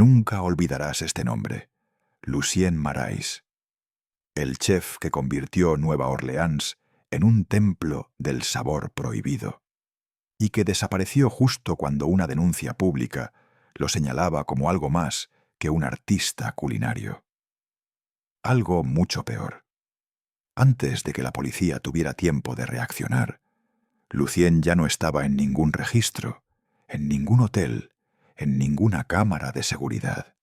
Nunca olvidarás este nombre. Lucien Marais, el chef que convirtió Nueva Orleans en un templo del sabor prohibido, y que desapareció justo cuando una denuncia pública lo señalaba como algo más que un artista culinario. Algo mucho peor. Antes de que la policía tuviera tiempo de reaccionar, Lucien ya no estaba en ningún registro, en ningún hotel, en ninguna cámara de seguridad.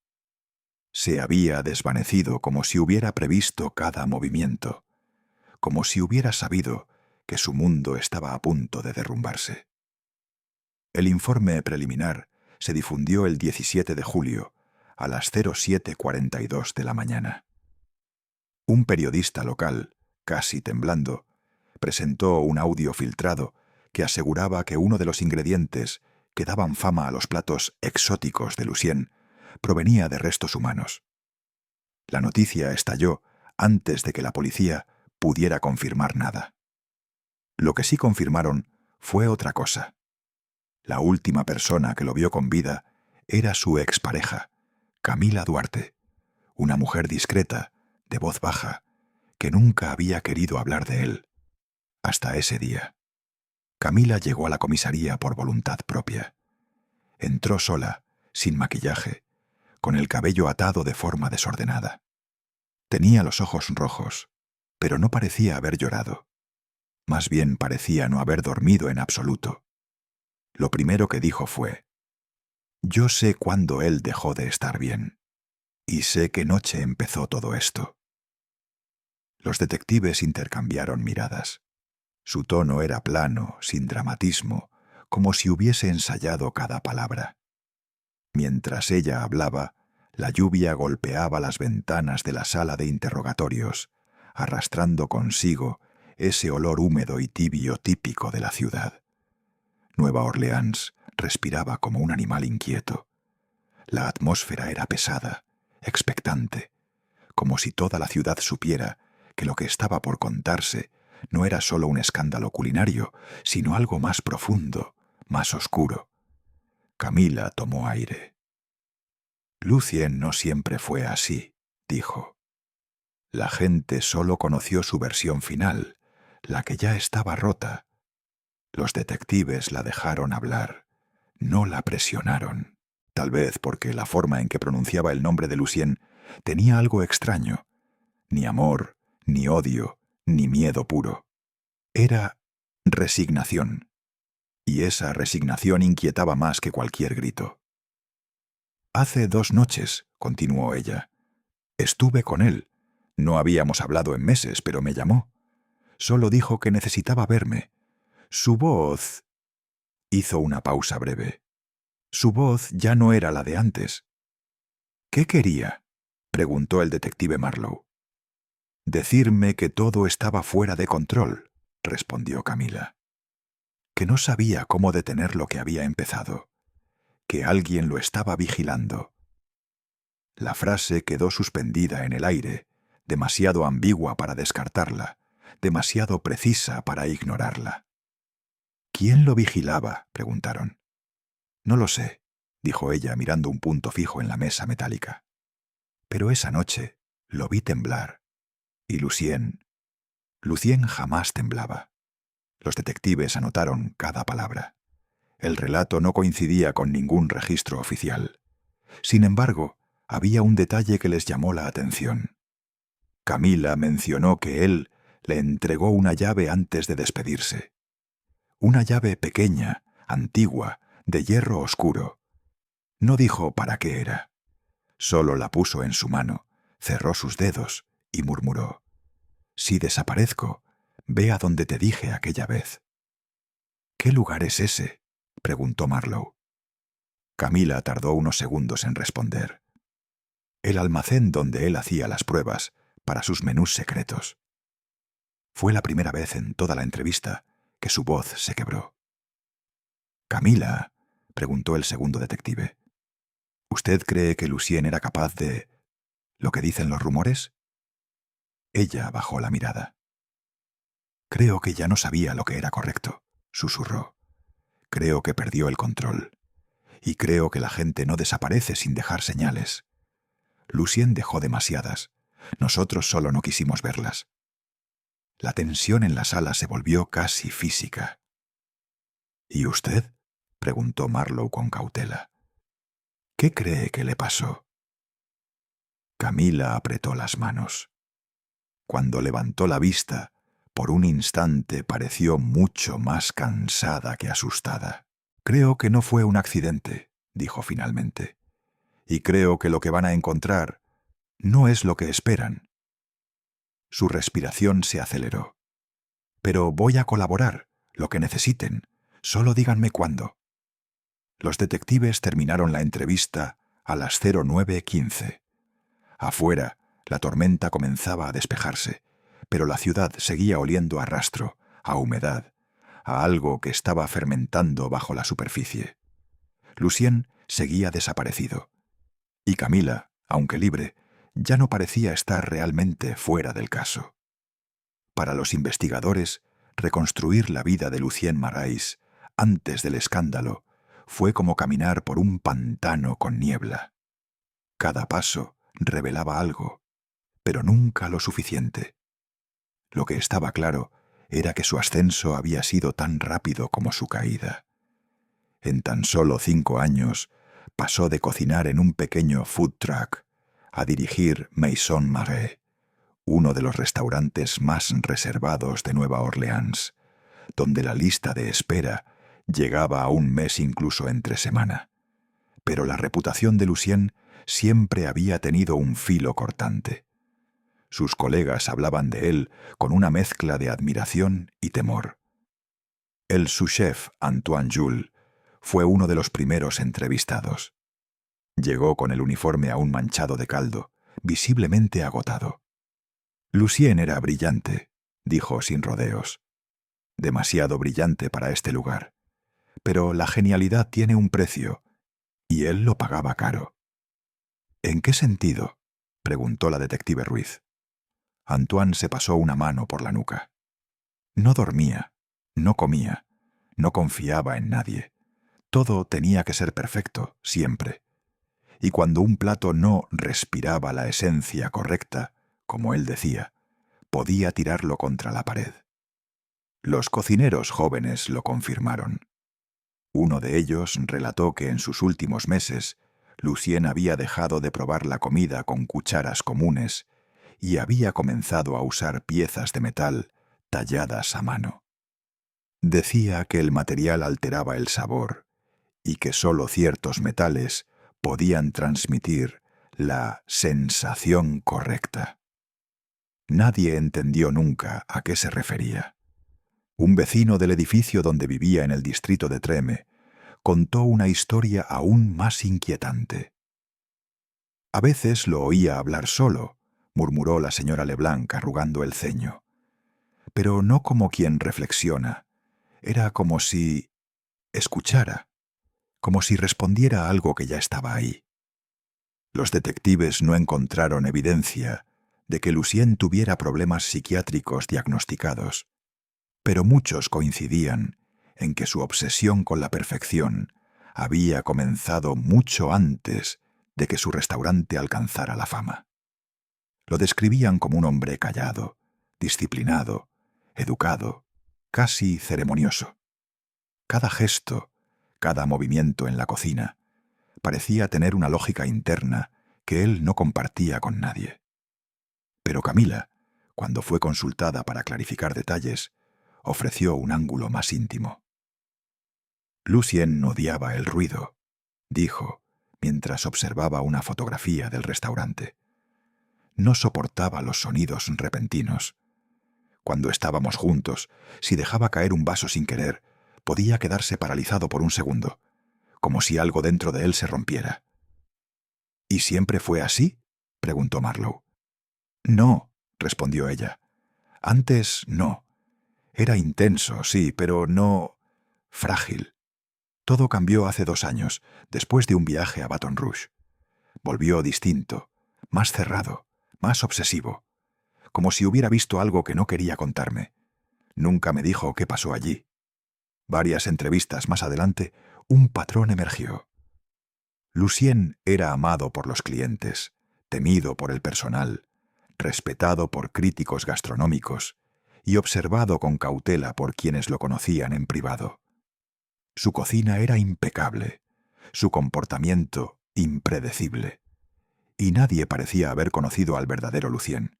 Se había desvanecido como si hubiera previsto cada movimiento, como si hubiera sabido que su mundo estaba a punto de derrumbarse. El informe preliminar se difundió el 17 de julio a las 07:42 de la mañana. Un periodista local, casi temblando, presentó un audio filtrado que aseguraba que uno de los ingredientes que daban fama a los platos exóticos de Lucien provenía de restos humanos. La noticia estalló antes de que la policía pudiera confirmar nada. Lo que sí confirmaron fue otra cosa. La última persona que lo vio con vida era su expareja, Camila Duarte, una mujer discreta, de voz baja, que nunca había querido hablar de él, hasta ese día. Camila llegó a la comisaría por voluntad propia. Entró sola, sin maquillaje, con el cabello atado de forma desordenada. Tenía los ojos rojos, pero no parecía haber llorado. Más bien parecía no haber dormido en absoluto. Lo primero que dijo fue: «Yo sé cuándo él dejó de estar bien, y sé qué noche empezó todo esto». Los detectives intercambiaron miradas. Su tono era plano, sin dramatismo, como si hubiese ensayado cada palabra. Mientras ella hablaba, la lluvia golpeaba las ventanas de la sala de interrogatorios, arrastrando consigo ese olor húmedo y tibio típico de la ciudad. Nueva Orleans respiraba como un animal inquieto. La atmósfera era pesada, expectante, como si toda la ciudad supiera que lo que estaba por contarse no era solo un escándalo culinario, sino algo más profundo, más oscuro. Camila tomó aire. «Lucien no siempre fue así», dijo. «La gente solo conoció su versión final, la que ya estaba rota. Los detectives la dejaron hablar, no la presionaron, tal vez porque la forma en que pronunciaba el nombre de Lucien tenía algo extraño. Ni amor, ni odio, ni miedo puro. Era resignación. Y esa resignación inquietaba más que cualquier grito. «Hace 2 noches», continuó ella, «estuve con él. No habíamos hablado en meses, pero me llamó. Solo dijo que necesitaba verme. Su voz...» Hizo una pausa breve. Su voz ya no era la de antes. «¿Qué quería?», preguntó el detective Marlowe. «Decirme que todo estaba fuera de control», respondió Camila. «Que no sabía cómo detener lo que había empezado. Que alguien lo estaba vigilando». La frase quedó suspendida en el aire, demasiado ambigua para descartarla, demasiado precisa para ignorarla. «¿Quién lo vigilaba?», preguntaron. «No lo sé», dijo ella mirando un punto fijo en la mesa metálica. «Pero esa noche lo vi temblar. Y Lucien jamás temblaba». Los detectives anotaron cada palabra. El relato no coincidía con ningún registro oficial. Sin embargo, había un detalle que les llamó la atención. Camila mencionó que él le entregó una llave antes de despedirse. Una llave pequeña, antigua, de hierro oscuro. No dijo para qué era. Solo la puso en su mano, cerró sus dedos y murmuró: «Si desaparezco, ve a donde te dije aquella vez». «¿Qué lugar es ese?», preguntó Marlowe. Camila tardó unos segundos en responder. «El almacén donde él hacía las pruebas para sus menús secretos». Fue la primera vez en toda la entrevista que su voz se quebró. «Camila», preguntó el segundo detective, «¿usted cree que Lucien era capaz de... lo que dicen los rumores?» Ella bajó la mirada. «Creo que ya no sabía lo que era correcto», susurró. «Creo que perdió el control. y creo que la gente no desaparece sin dejar señales. Lucien dejó demasiadas. Nosotros solo no quisimos verlas. La tensión en la sala se volvió casi física. ¿Y usted?, preguntó Marlowe con cautela. ¿Qué cree que le pasó? Camila apretó las manos. Cuando levantó la vista, por un instante pareció mucho más cansada que asustada. Creo que no fue un accidente, dijo finalmente. Y creo que lo que van a encontrar no es lo que esperan. Su respiración se aceleró. Pero voy a colaborar, lo que necesiten. Solo díganme cuándo. Los detectives terminaron la entrevista a las 09:15. Afuera, la tormenta comenzaba a despejarse, pero la ciudad seguía oliendo a rastro, a humedad, a algo que estaba fermentando bajo la superficie. Lucien seguía desaparecido. Y Camila, aunque libre, ya no parecía estar realmente fuera del caso. Para los investigadores, reconstruir la vida de Lucien Marais antes del escándalo fue como caminar por un pantano con niebla. Cada paso revelaba algo, pero nunca lo suficiente. Lo que estaba claro era que su ascenso había sido tan rápido como su caída. En tan solo 5 años pasó de cocinar en un pequeño food truck a dirigir Maison Marais, uno de los restaurantes más reservados de Nueva Orleans, donde la lista de espera llegaba a un mes incluso entre semana. Pero la reputación de Lucien siempre había tenido un filo cortante. Sus colegas hablaban de él con una mezcla de admiración y temor. El sous-chef Antoine Jules fue uno de los primeros entrevistados. Llegó con el uniforme aún manchado de caldo, visiblemente agotado. Lucien era brillante, dijo sin rodeos. Demasiado brillante para este lugar. Pero la genialidad tiene un precio, y él lo pagaba caro. ¿En qué sentido?, preguntó la detective Ruiz. Antoine se pasó una mano por la nuca. No dormía, no comía, no confiaba en nadie. Todo tenía que ser perfecto, siempre. Y cuando un plato no respiraba la esencia correcta, como él decía, podía tirarlo contra la pared. Los cocineros jóvenes lo confirmaron. Uno de ellos relató que en sus últimos meses Lucien había dejado de probar la comida con cucharas comunes y había comenzado a usar piezas de metal talladas a mano. Decía que el material alteraba el sabor y que sólo ciertos metales podían transmitir la sensación correcta. Nadie entendió nunca a qué se refería. Un vecino del edificio donde vivía en el distrito de Treme contó una historia aún más inquietante. A veces lo oía hablar solo, murmuró la señora Leblanc arrugando el ceño. Pero no como quien reflexiona. Era como si escuchara, como si respondiera a algo que ya estaba ahí. Los detectives no encontraron evidencia de que Lucien tuviera problemas psiquiátricos diagnosticados, pero muchos coincidían en que su obsesión con la perfección había comenzado mucho antes de que su restaurante alcanzara la fama. Lo describían como un hombre callado, disciplinado, educado, casi ceremonioso. Cada gesto, cada movimiento en la cocina, parecía tener una lógica interna que él no compartía con nadie. Pero Camila, cuando fue consultada para clarificar detalles, ofreció un ángulo más íntimo. Lucien odiaba el ruido, dijo, mientras observaba una fotografía del restaurante. No soportaba los sonidos repentinos. Cuando estábamos juntos, si dejaba caer un vaso sin querer, podía quedarse paralizado por un segundo, como si algo dentro de él se rompiera. ¿Y siempre fue así?, preguntó Marlowe. No, respondió ella. Antes no. Era intenso, sí, pero no frágil. Todo cambió hace 2 años, después de un viaje a Baton Rouge. Volvió distinto, más cerrado, más obsesivo, como si hubiera visto algo que no quería contarme. Nunca me dijo qué pasó allí. Varias entrevistas más adelante, un patrón emergió. Lucien era amado por los clientes, temido por el personal, respetado por críticos gastronómicos y observado con cautela por quienes lo conocían en privado. Su cocina era impecable, su comportamiento impredecible, y nadie parecía haber conocido al verdadero Lucien.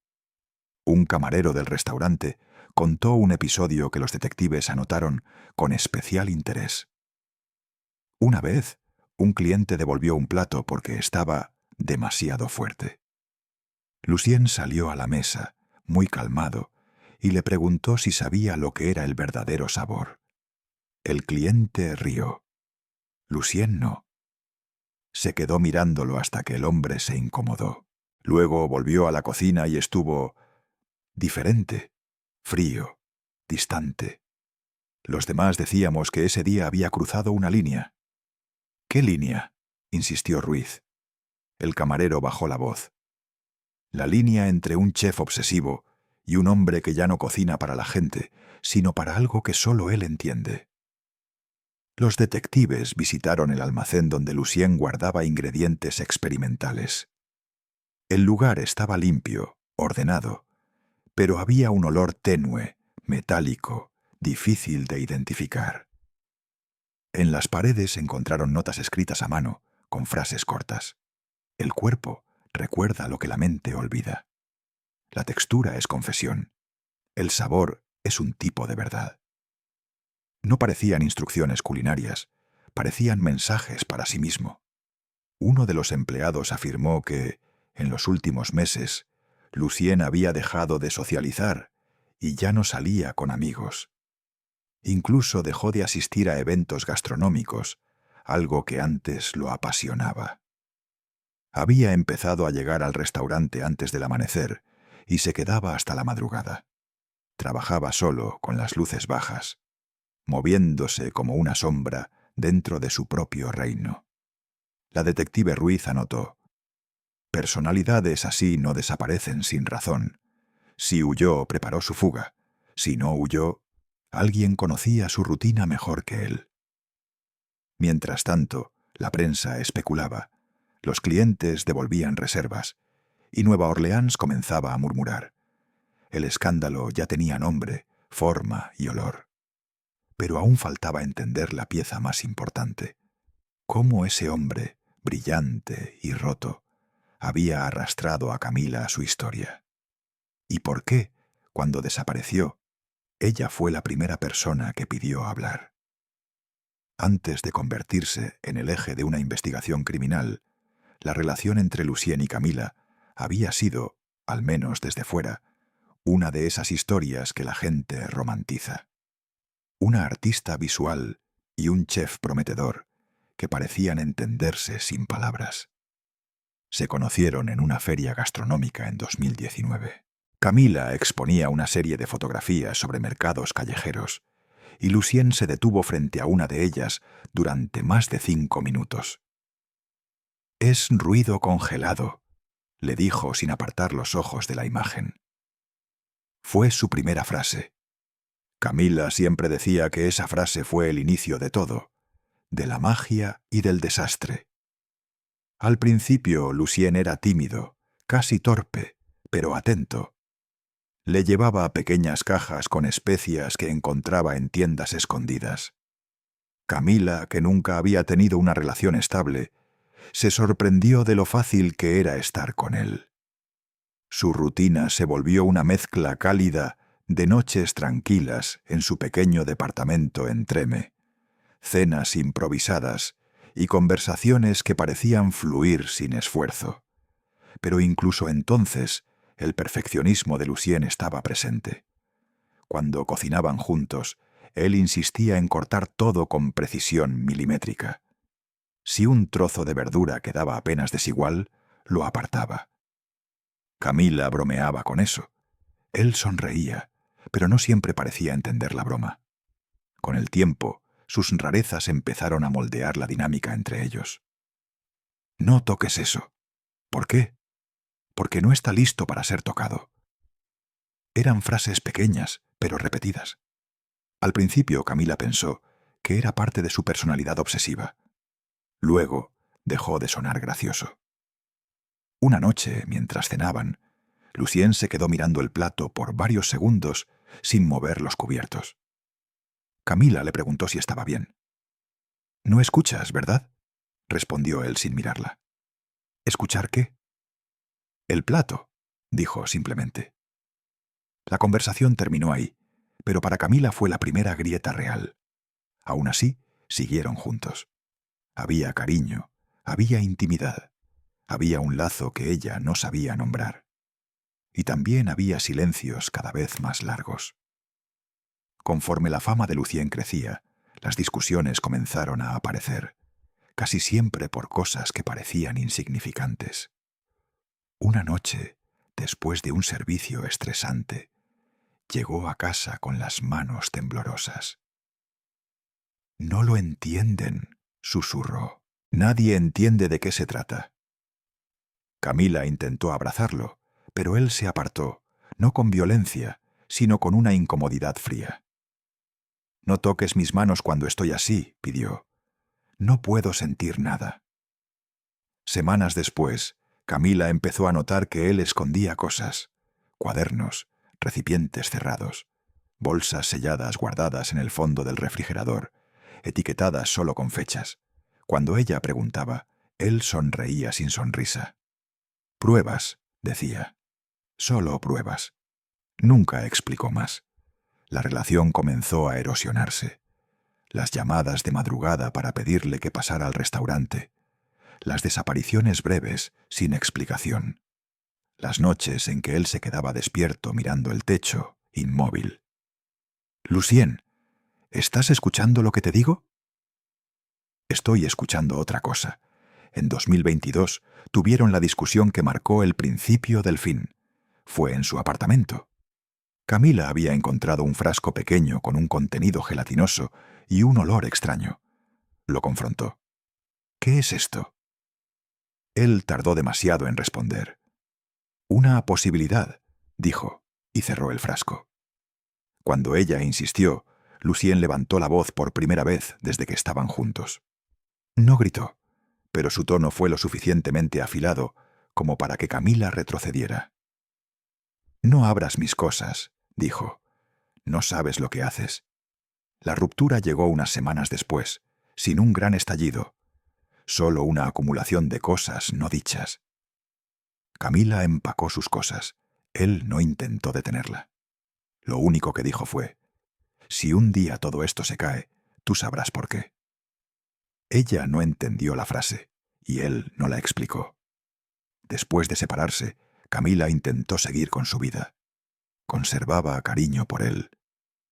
Un camarero del restaurante contó un episodio que los detectives anotaron con especial interés. Una vez, un cliente devolvió un plato porque estaba demasiado fuerte. Lucien salió a la mesa, muy calmado, y le preguntó si sabía lo que era el verdadero sabor. El cliente rió. Lucien no. Se quedó mirándolo hasta que el hombre se incomodó. Luego volvió a la cocina y estuvo diferente, frío, distante. Los demás decíamos que ese día había cruzado una línea. ¿Qué línea?, insistió Ruiz. El camarero bajó la voz. La línea entre un chef obsesivo y un hombre que ya no cocina para la gente, sino para algo que solo él entiende. Los detectives visitaron el almacén donde Lucien guardaba ingredientes experimentales. El lugar estaba limpio, ordenado, pero había un olor tenue, metálico, difícil de identificar. En las paredes encontraron notas escritas a mano, con frases cortas. El cuerpo recuerda lo que la mente olvida. La textura es confesión. El sabor es un tipo de verdad. No parecían instrucciones culinarias, parecían mensajes para sí mismo. Uno de los empleados afirmó que, en los últimos meses, Lucien había dejado de socializar y ya no salía con amigos. Incluso dejó de asistir a eventos gastronómicos, algo que antes lo apasionaba. Había empezado a llegar al restaurante antes del amanecer y se quedaba hasta la madrugada. Trabajaba solo, con las luces bajas, moviéndose como una sombra dentro de su propio reino. La detective Ruiz anotó: personalidades así no desaparecen sin razón. Si huyó, preparó su fuga. Si no huyó, alguien conocía su rutina mejor que él. Mientras tanto, la prensa especulaba, los clientes devolvían reservas, y Nueva Orleans comenzaba a murmurar. El escándalo ya tenía nombre, forma y olor. Pero aún faltaba entender la pieza más importante: cómo ese hombre, brillante y roto, había arrastrado a Camila a su historia. ¿Y por qué, cuando desapareció, ella fue la primera persona que pidió hablar? Antes de convertirse en el eje de una investigación criminal, la relación entre Lucien y Camila había sido, al menos desde fuera, una de esas historias que la gente romantiza. Una artista visual y un chef prometedor que parecían entenderse sin palabras. Se conocieron en una feria gastronómica en 2019. Camila exponía una serie de fotografías sobre mercados callejeros, y Lucien se detuvo frente a una de ellas durante más de 5 minutos. «Es ruido congelado», le dijo sin apartar los ojos de la imagen. Fue su primera frase. Camila siempre decía que esa frase fue el inicio de todo, de la magia y del desastre. Al principio Lucien era tímido, casi torpe, pero atento. Le llevaba pequeñas cajas con especias que encontraba en tiendas escondidas. Camila, que nunca había tenido una relación estable, se sorprendió de lo fácil que era estar con él. Su rutina se volvió una mezcla cálida de noches tranquilas en su pequeño departamento en Treme, cenas improvisadas y conversaciones que parecían fluir sin esfuerzo. Pero incluso entonces, el perfeccionismo de Lucien estaba presente. Cuando cocinaban juntos, él insistía en cortar todo con precisión milimétrica. Si un trozo de verdura quedaba apenas desigual, lo apartaba. Camila bromeaba con eso. Él sonreía, pero no siempre parecía entender la broma. Con el tiempo, sus rarezas empezaron a moldear la dinámica entre ellos. «No toques eso». «¿Por qué?» «Porque no está listo para ser tocado». Eran frases pequeñas, pero repetidas. Al principio Camila pensó que era parte de su personalidad obsesiva. Luego, dejó de sonar gracioso. Una noche, mientras cenaban, Lucien se quedó mirando el plato por varios segundos sin mover los cubiertos. Camila le preguntó si estaba bien. «No escuchas, ¿verdad?», respondió él sin mirarla. «¿Escuchar qué?». «El plato», dijo simplemente. La conversación terminó ahí, pero para Camila fue la primera grieta real. Aún así, siguieron juntos. Había cariño, había intimidad, había un lazo que ella no sabía nombrar. Y también había silencios cada vez más largos. Conforme la fama de Lucien crecía, las discusiones comenzaron a aparecer, casi siempre por cosas que parecían insignificantes. Una noche, después de un servicio estresante, llegó a casa con las manos temblorosas. «No lo entienden», susurró. «Nadie entiende de qué se trata». Camila intentó abrazarlo, pero él se apartó, no con violencia, sino con una incomodidad fría. «No toques mis manos cuando estoy así», pidió. «No puedo sentir nada». Semanas después, Camila empezó a notar que él escondía cosas: cuadernos, recipientes cerrados, bolsas selladas guardadas en el fondo del refrigerador, etiquetadas solo con fechas. Cuando ella preguntaba, él sonreía sin sonrisa. «Pruebas», decía. «Solo pruebas». Nunca explicó más. La relación comenzó a erosionarse. Las llamadas de madrugada para pedirle que pasara al restaurante. Las desapariciones breves, sin explicación. Las noches en que él se quedaba despierto mirando el techo, inmóvil. «Lucien, ¿estás escuchando lo que te digo?». «Estoy escuchando otra cosa. En 2022 tuvieron la discusión que marcó el principio del fin. Fue en su apartamento». Camila había encontrado un frasco pequeño con un contenido gelatinoso y un olor extraño. Lo confrontó. «¿Qué es esto?». Él tardó demasiado en responder. «Una posibilidad», dijo, y cerró el frasco. Cuando ella insistió, Lucien levantó la voz por primera vez desde que estaban juntos. No gritó, pero su tono fue lo suficientemente afilado como para que Camila retrocediera. «No abras mis cosas», dijo. «No sabes lo que haces». La ruptura llegó unas semanas después, sin un gran estallido, solo una acumulación de cosas no dichas. Camila empacó sus cosas. Él no intentó detenerla. Lo único que dijo fue: «Si un día todo esto se cae, tú sabrás por qué». Ella no entendió la frase, y él no la explicó. Después de separarse, Camila intentó seguir con su vida. Conservaba cariño por él,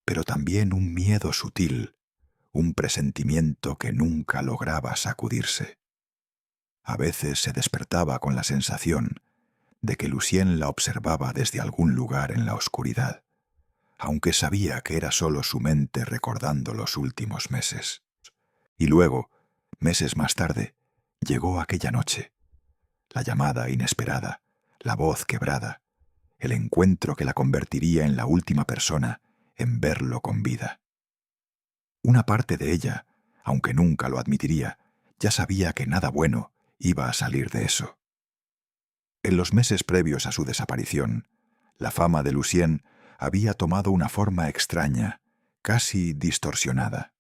pero también un miedo sutil, un presentimiento que nunca lograba sacudirse. A veces se despertaba con la sensación de que Lucien la observaba desde algún lugar en la oscuridad, aunque sabía que era solo su mente recordando los últimos meses. Y luego, meses más tarde, llegó aquella noche. La llamada inesperada, la voz quebrada, el encuentro que la convertiría en la última persona en verlo con vida. Una parte de ella, aunque nunca lo admitiría, ya sabía que nada bueno iba a salir de eso. En los meses previos a su desaparición, la fama de Lucien había tomado una forma extraña, casi distorsionada.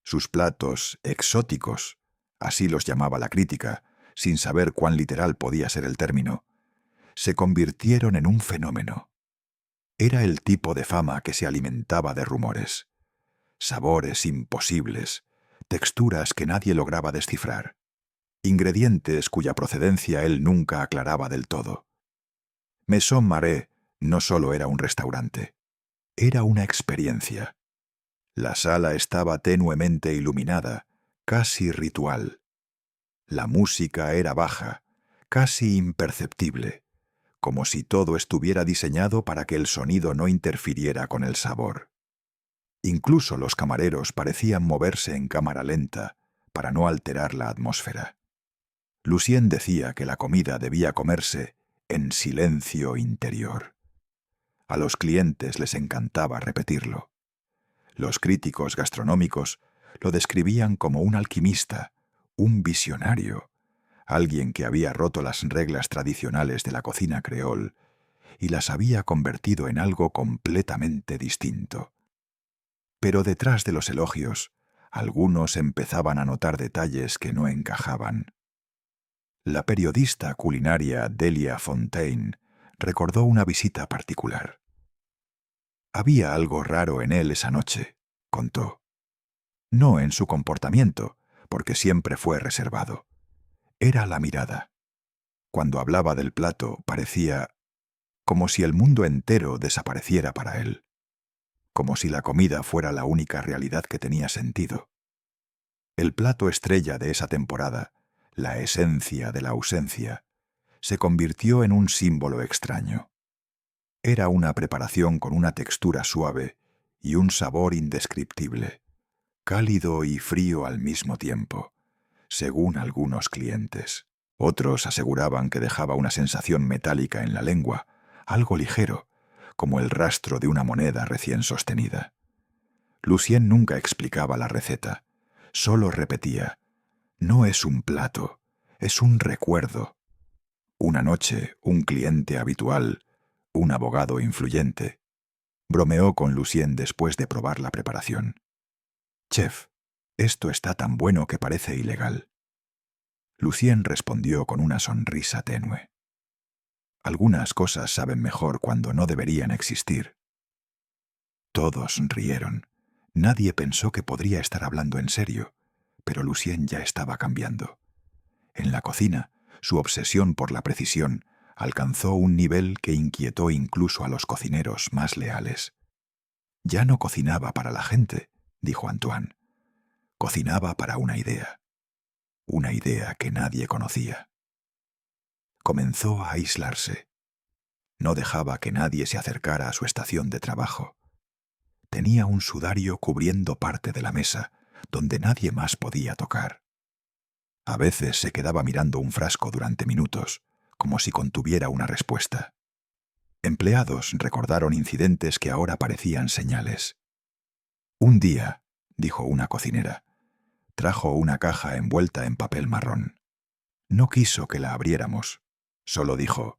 Sus platos exóticos, así los llamaba la crítica, sin saber cuán literal podía ser el término, se convirtieron en un fenómeno. Era el tipo de fama que se alimentaba de rumores. Sabores imposibles, texturas que nadie lograba descifrar, ingredientes cuya procedencia él nunca aclaraba del todo. Maison Marais no solo era un restaurante, era una experiencia. La sala estaba tenuemente iluminada, casi ritual. La música era baja, casi imperceptible, como si todo estuviera diseñado para que el sonido no interfiriera con el sabor. Incluso los camareros parecían moverse en cámara lenta para no alterar la atmósfera. Lucien decía que la comida debía comerse en silencio interior. A los clientes les encantaba repetirlo. Los críticos gastronómicos lo describían como un alquimista, Un visionario, alguien que había roto las reglas tradicionales de la cocina creol y las había convertido en algo completamente distinto. Pero detrás de los elogios, algunos empezaban a notar detalles que no encajaban. La periodista culinaria Delia Fontaine recordó una visita particular. Había algo raro en él esa noche, contó. No en su comportamiento, porque siempre fue reservado. Era la mirada. Cuando hablaba del plato parecía como si el mundo entero desapareciera para él, como si la comida fuera la única realidad que tenía sentido. El plato estrella de esa temporada, la esencia de la ausencia, se convirtió en un símbolo extraño. Era una preparación con una textura suave y un sabor indescriptible, cálido y frío al mismo tiempo, según algunos clientes. Otros aseguraban que dejaba una sensación metálica en la lengua, algo ligero, como el rastro de una moneda recién sostenida. Lucien nunca explicaba la receta, solo repetía: no es un plato, es un recuerdo. Una noche, un cliente habitual, un abogado influyente, bromeó con Lucien después de probar la preparación. «Chef, esto está tan bueno que parece ilegal». Lucien respondió con una sonrisa tenue. «Algunas cosas saben mejor cuando no deberían existir». Todos rieron. Nadie pensó que podría estar hablando en serio, pero Lucien ya estaba cambiando. En la cocina, su obsesión por la precisión alcanzó un nivel que inquietó incluso a los cocineros más leales. «Ya no cocinaba para la gente», dijo Antoine. «Cocinaba para una idea que nadie conocía». Comenzó a aislarse. No dejaba que nadie se acercara a su estación de trabajo. Tenía un sudario cubriendo parte de la mesa, donde nadie más podía tocar. A veces se quedaba mirando un frasco durante minutos, como si contuviera una respuesta. Empleados recordaron incidentes que ahora parecían señales. «Un día», dijo una cocinera, trajo una caja envuelta en papel marrón. No quiso que la abriéramos. Solo dijo: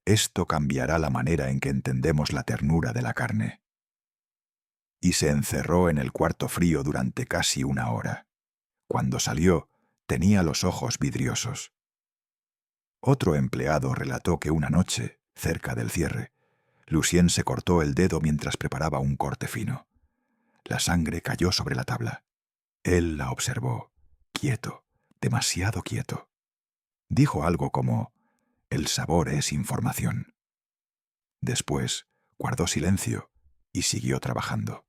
«Esto cambiará la manera en que entendemos la ternura de la carne». Y se encerró en el cuarto frío durante casi una hora. Cuando salió, tenía los ojos vidriosos. Otro empleado relató que una noche, cerca del cierre, Lucien se cortó el dedo mientras preparaba un corte fino. La sangre cayó sobre la tabla. Él la observó, quieto, demasiado quieto. Dijo algo como: «El sabor es información». Después, guardó silencio y siguió trabajando.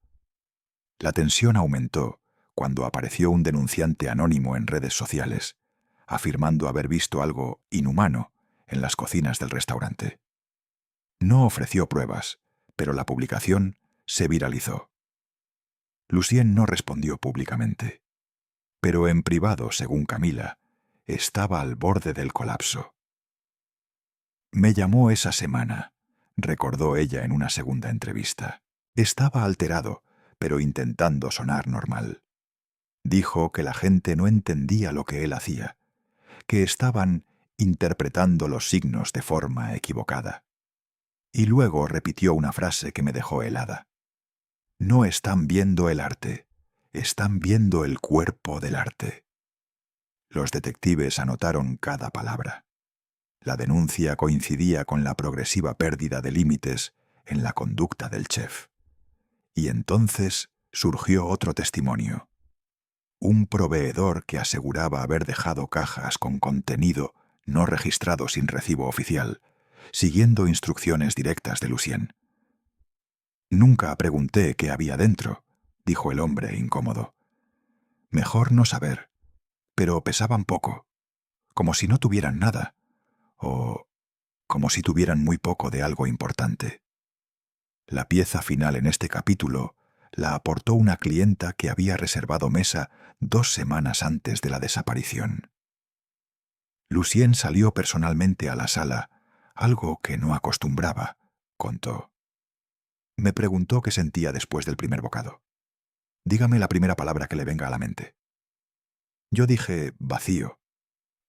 La tensión aumentó cuando apareció un denunciante anónimo en redes sociales, afirmando haber visto algo inhumano en las cocinas del restaurante. No ofreció pruebas, pero la publicación se viralizó. Lucien no respondió públicamente, pero en privado, según Camila, estaba al borde del colapso. «Me llamó esa semana», recordó ella en una segunda entrevista. Estaba alterado, pero intentando sonar normal. Dijo que la gente no entendía lo que él hacía, que estaban interpretando los signos de forma equivocada. Y luego repitió una frase que me dejó helada. «No están viendo el arte, están viendo el cuerpo del arte». Los detectives anotaron cada palabra. La denuncia coincidía con la progresiva pérdida de límites en la conducta del chef. Y entonces surgió otro testimonio. Un proveedor que aseguraba haber dejado cajas con contenido no registrado sin recibo oficial, siguiendo instrucciones directas de Lucien. «Nunca pregunté qué había dentro», dijo el hombre incómodo. «Mejor no saber, pero pesaban poco, como si no tuvieran nada, o como si tuvieran muy poco de algo importante». La pieza final en este capítulo la aportó una clienta que había reservado mesa 2 semanas antes de la desaparición. Lucien salió personalmente a la sala, algo que no acostumbraba, contó. Me preguntó qué sentía después del primer bocado. «Dígame la primera palabra que le venga a la mente». Yo dije vacío,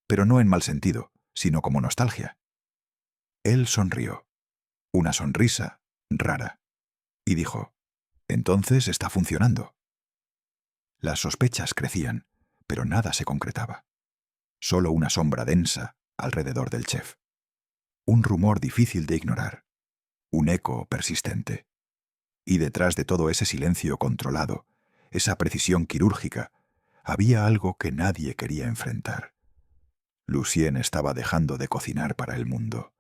pero no en mal sentido, sino como nostalgia. Él sonrió, una sonrisa rara, y dijo, «Entonces está funcionando». Las sospechas crecían, pero nada se concretaba. Solo una sombra densa alrededor del chef. Un rumor difícil de ignorar. Un eco persistente. Y detrás de todo ese silencio controlado, esa precisión quirúrgica, había algo que nadie quería enfrentar. Lucien estaba dejando de cocinar para el mundo.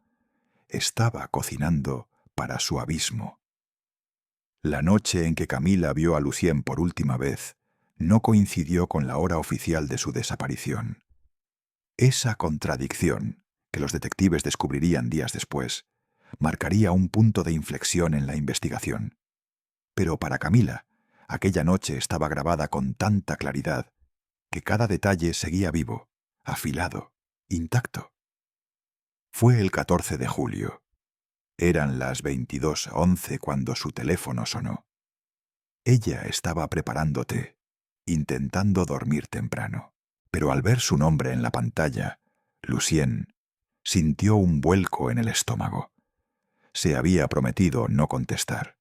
Estaba cocinando para su abismo. La noche en que Camila vio a Lucien por última vez no coincidió con la hora oficial de su desaparición. Esa contradicción, que los detectives descubrirían días después, marcaría un punto de inflexión en la investigación. Pero para Camila, aquella noche estaba grabada con tanta claridad que cada detalle seguía vivo, afilado, intacto. Fue el 14 de julio. Eran las 22:11 cuando su teléfono sonó. Ella estaba preparando té, intentando dormir temprano, pero al ver su nombre en la pantalla, Lucien sintió un vuelco en el estómago. Se había prometido no contestar.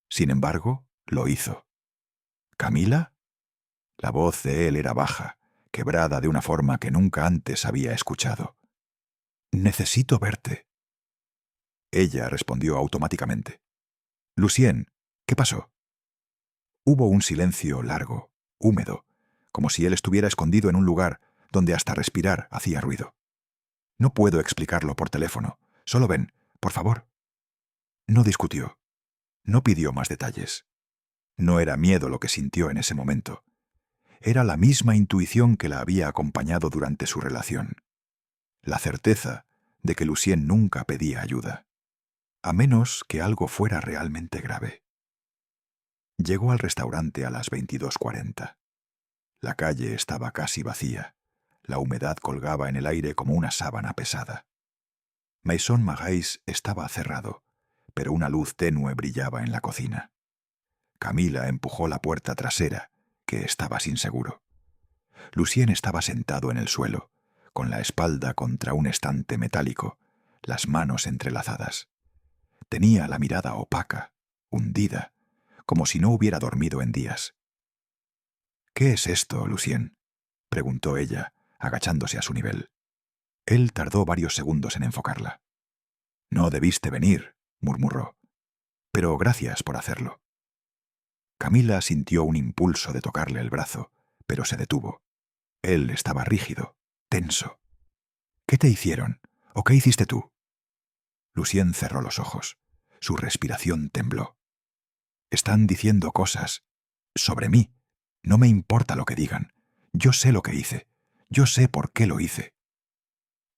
Sin embargo, lo hizo. ¿Camila? La voz de él era baja, quebrada de una forma que nunca antes había escuchado. «Necesito verte». Ella respondió automáticamente. «Lucien, ¿qué pasó?» Hubo un silencio largo, húmedo, como si él estuviera escondido en un lugar donde hasta respirar hacía ruido. «No puedo explicarlo por teléfono. Solo ven, por favor». No discutió. No pidió más detalles. No era miedo lo que sintió en ese momento. Era la misma intuición que la había acompañado durante su relación. La certeza de que Lucien nunca pedía ayuda, a menos que algo fuera realmente grave. Llegó al restaurante a las 22:40. La calle estaba casi vacía. La humedad colgaba en el aire como una sábana pesada. Maison Marais estaba cerrado, pero una luz tenue brillaba en la cocina. Camila empujó la puerta trasera, que estaba sin seguro. Lucien estaba sentado en el suelo, con la espalda contra un estante metálico, las manos entrelazadas. Tenía la mirada opaca, hundida, como si no hubiera dormido en días. «¿Qué es esto, Lucien?», preguntó ella, agachándose a su nivel. Él tardó varios segundos en enfocarla. «No debiste venir», murmuró. «Pero gracias por hacerlo». Camila sintió un impulso de tocarle el brazo, pero se detuvo. Él estaba rígido, tenso. «¿Qué te hicieron? ¿O qué hiciste tú?». Lucien cerró los ojos. Su respiración tembló. «Están diciendo cosas sobre mí. No me importa lo que digan. Yo sé lo que hice. Yo sé por qué lo hice».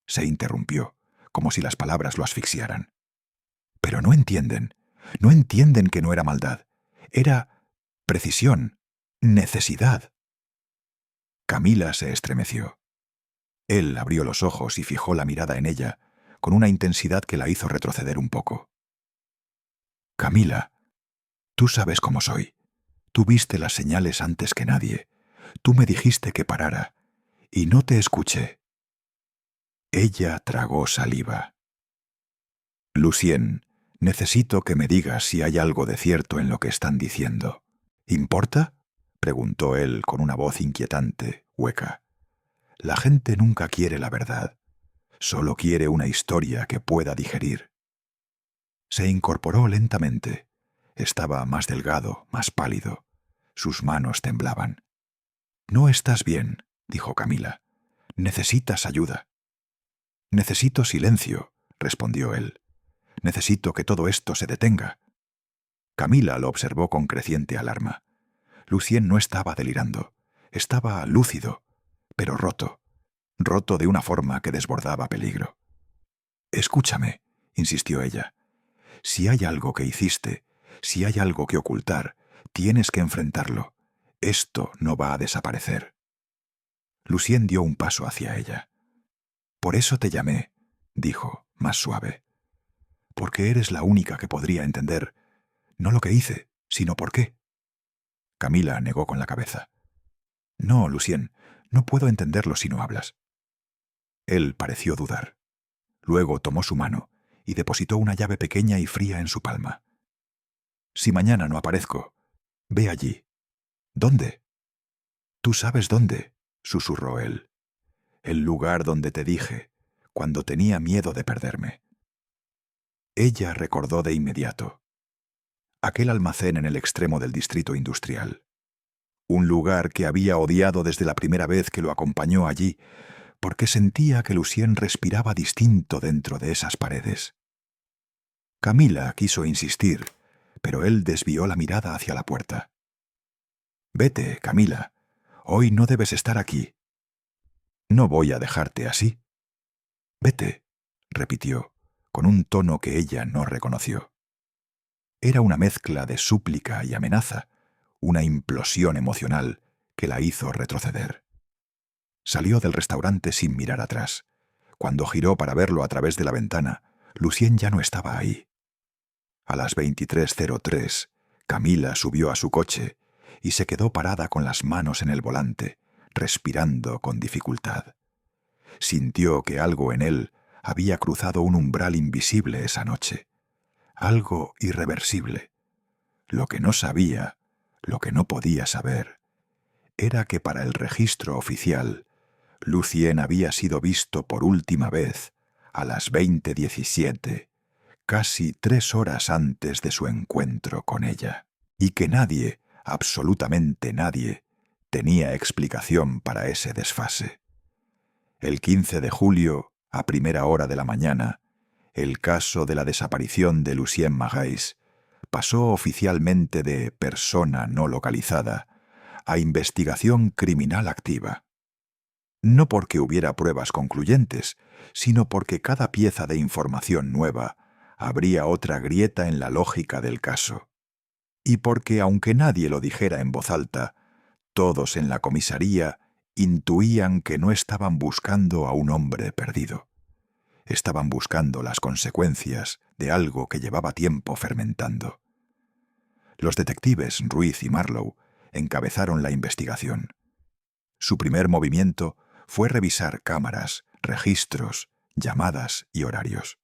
Se interrumpió, como si las palabras lo asfixiaran. «Pero no entienden. No entienden que no era maldad. Era precisión, necesidad». Camila se estremeció. Él abrió los ojos y fijó la mirada en ella, con una intensidad que la hizo retroceder un poco. «Camila, tú sabes cómo soy. Tú viste las señales antes que nadie. Tú me dijiste que parara, y no te escuché». Ella tragó saliva. «Lucien, necesito que me digas si hay algo de cierto en lo que están diciendo. ¿Importa?», preguntó él con una voz inquietante, hueca. «La gente nunca quiere la verdad. Solo quiere una historia que pueda digerir». Se incorporó lentamente. Estaba más delgado, más pálido. Sus manos temblaban. «No estás bien», dijo Camila. «Necesitas ayuda». «Necesito silencio», respondió él. «Necesito que todo esto se detenga». Camila lo observó con creciente alarma. Lucien no estaba delirando. Estaba lúcido, pero roto. Roto de una forma que desbordaba peligro. «Escúchame», insistió ella. «Si hay algo que hiciste, si hay algo que ocultar, tienes que enfrentarlo. Esto no va a desaparecer». Lucien dio un paso hacia ella. «Por eso te llamé», dijo, más suave. «Porque eres la única que podría entender, no lo que hice, sino por qué». Camila negó con la cabeza. «No, Lucien, No puedo entenderlo si no hablas. Él pareció dudar. Luego tomó su mano y depositó una llave pequeña y fría en su palma. Si mañana no aparezco, ve allí. ¿Dónde? Tú sabes dónde, susurró él. El lugar donde te dije, cuando tenía miedo de perderme. Ella recordó de inmediato. Aquel almacén en el extremo del distrito industrial. Un lugar que había odiado desde la primera vez que lo acompañó allí, porque sentía que Lucien respiraba distinto dentro de esas paredes. Camila quiso insistir, pero él desvió la mirada hacia la puerta. «Vete, Camila. Hoy no debes estar aquí. No voy a dejarte así». «Vete», repitió, con un tono que ella no reconoció. Era una mezcla de súplica y amenaza, una implosión emocional que la hizo retroceder. Salió del restaurante sin mirar atrás. Cuando giró para verlo a través de la ventana, Lucien ya no estaba ahí. A las 23:03, Camila subió a su coche y se quedó parada con las manos en el volante, respirando con dificultad. Sintió que algo en él había cruzado un umbral invisible esa noche, algo irreversible. Lo que no sabía, lo que no podía saber, era que para el registro oficial, Lucien había sido visto por última vez a las 20:17, casi 3 horas antes de su encuentro con ella, y que nadie, absolutamente nadie, tenía explicación para ese desfase. El 15 de julio, a primera hora de la mañana, el caso de la desaparición de Lucien Marais pasó oficialmente de persona no localizada a investigación criminal activa. No porque hubiera pruebas concluyentes, sino porque cada pieza de información nueva abría otra grieta en la lógica del caso. Y porque, aunque nadie lo dijera en voz alta, todos en la comisaría intuían que no estaban buscando a un hombre perdido. Estaban buscando las consecuencias de algo que llevaba tiempo fermentando. Los detectives Ruiz y Marlowe encabezaron la investigación. Su primer movimiento fue revisar cámaras, registros, llamadas y horarios.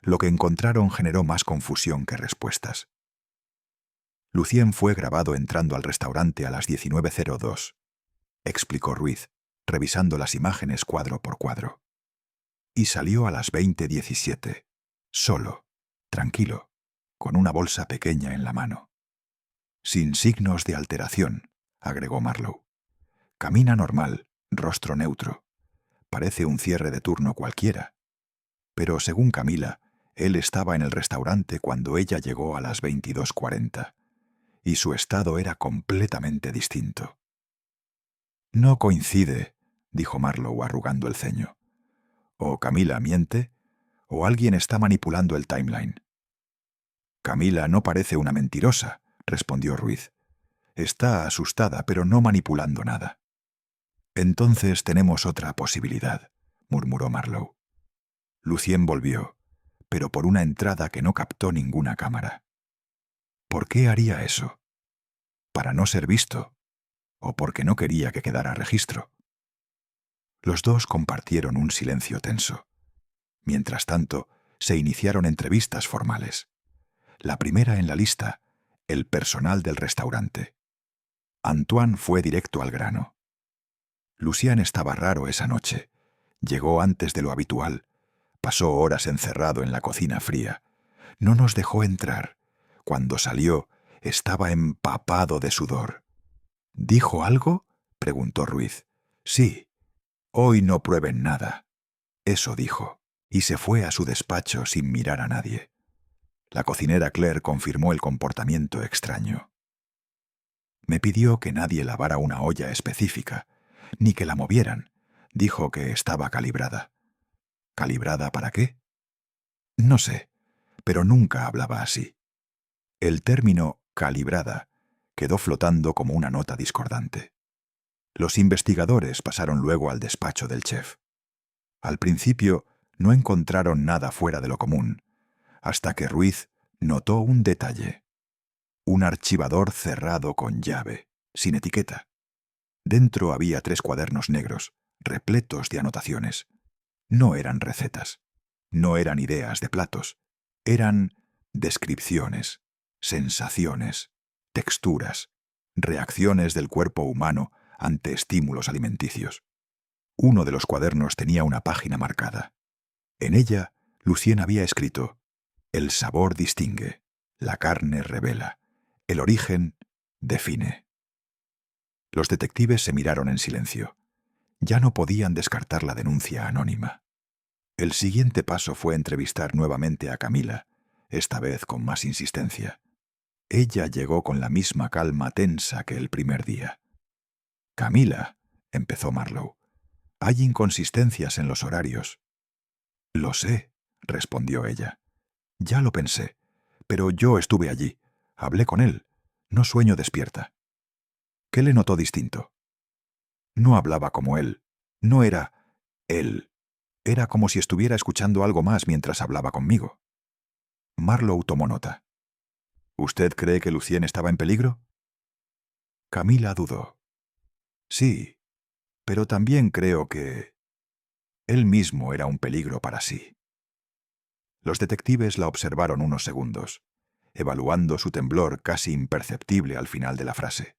Lo que encontraron generó más confusión que respuestas. Lucien fue grabado entrando al restaurante a las 19:02, explicó Ruiz, revisando las imágenes cuadro por cuadro. Y salió a las 20:17, solo, tranquilo, con una bolsa pequeña en la mano. Sin signos de alteración, agregó Marlowe. Camina normal, rostro neutro. Parece un cierre de turno cualquiera. Pero según Camila, él estaba en el restaurante cuando ella llegó a las 22:40, y su estado era completamente distinto. «No coincide», dijo Marlowe arrugando el ceño. «O Camila miente, o alguien está manipulando el timeline». «Camila no parece una mentirosa», respondió Ruiz. «Está asustada, pero no manipulando nada». «Entonces tenemos otra posibilidad», murmuró Marlowe. Lucien volvió, pero por una entrada que no captó ninguna cámara. ¿Por qué haría eso? ¿Para no ser visto? ¿O porque no quería que quedara registro? Los dos compartieron un silencio tenso. Mientras tanto, se iniciaron entrevistas formales. La primera en la lista, el personal del restaurante. Antoine fue directo al grano. Lucien estaba raro esa noche. Llegó antes de lo habitual. Pasó horas encerrado en la cocina fría. No nos dejó entrar. Cuando salió, estaba empapado de sudor. ¿Dijo algo?, preguntó Ruiz. Sí. Hoy no prueben nada. Eso dijo, y se fue a su despacho sin mirar a nadie. La cocinera Claire confirmó el comportamiento extraño. Me pidió que nadie lavara una olla específica, ni que la movieran. Dijo que estaba calibrada. ¿Calibrada para qué? No sé, pero nunca hablaba así. El término calibrada quedó flotando como una nota discordante. Los investigadores pasaron luego al despacho del chef. Al principio no encontraron nada fuera de lo común, hasta que Ruiz notó un detalle. Un archivador cerrado con llave, sin etiqueta. Dentro había 3 cuadernos negros, repletos de anotaciones. No eran recetas, no eran ideas de platos, eran descripciones, sensaciones, texturas, reacciones del cuerpo humano ante estímulos alimenticios. Uno de los cuadernos tenía una página marcada. En ella, Lucien había escrito: el sabor distingue, la carne revela, el origen define. Los detectives se miraron en silencio. Ya no podían descartar la denuncia anónima. El siguiente paso fue entrevistar nuevamente a Camila, esta vez con más insistencia. Ella llegó con la misma calma tensa que el primer día. «Camila», empezó Marlowe, «hay inconsistencias en los horarios». «Lo sé», respondió ella. «Ya lo pensé, pero yo estuve allí, hablé con él, no sueño despierta». «¿Qué le notó distinto?» «No hablaba como él, no era él. Era como si estuviera escuchando algo más mientras hablaba conmigo». Marlowe tomó nota. «¿Usted cree que Lucien estaba en peligro?» Camila dudó. «Sí, pero también creo que él mismo era un peligro para sí». Los detectives la observaron unos segundos, evaluando su temblor casi imperceptible al final de la frase.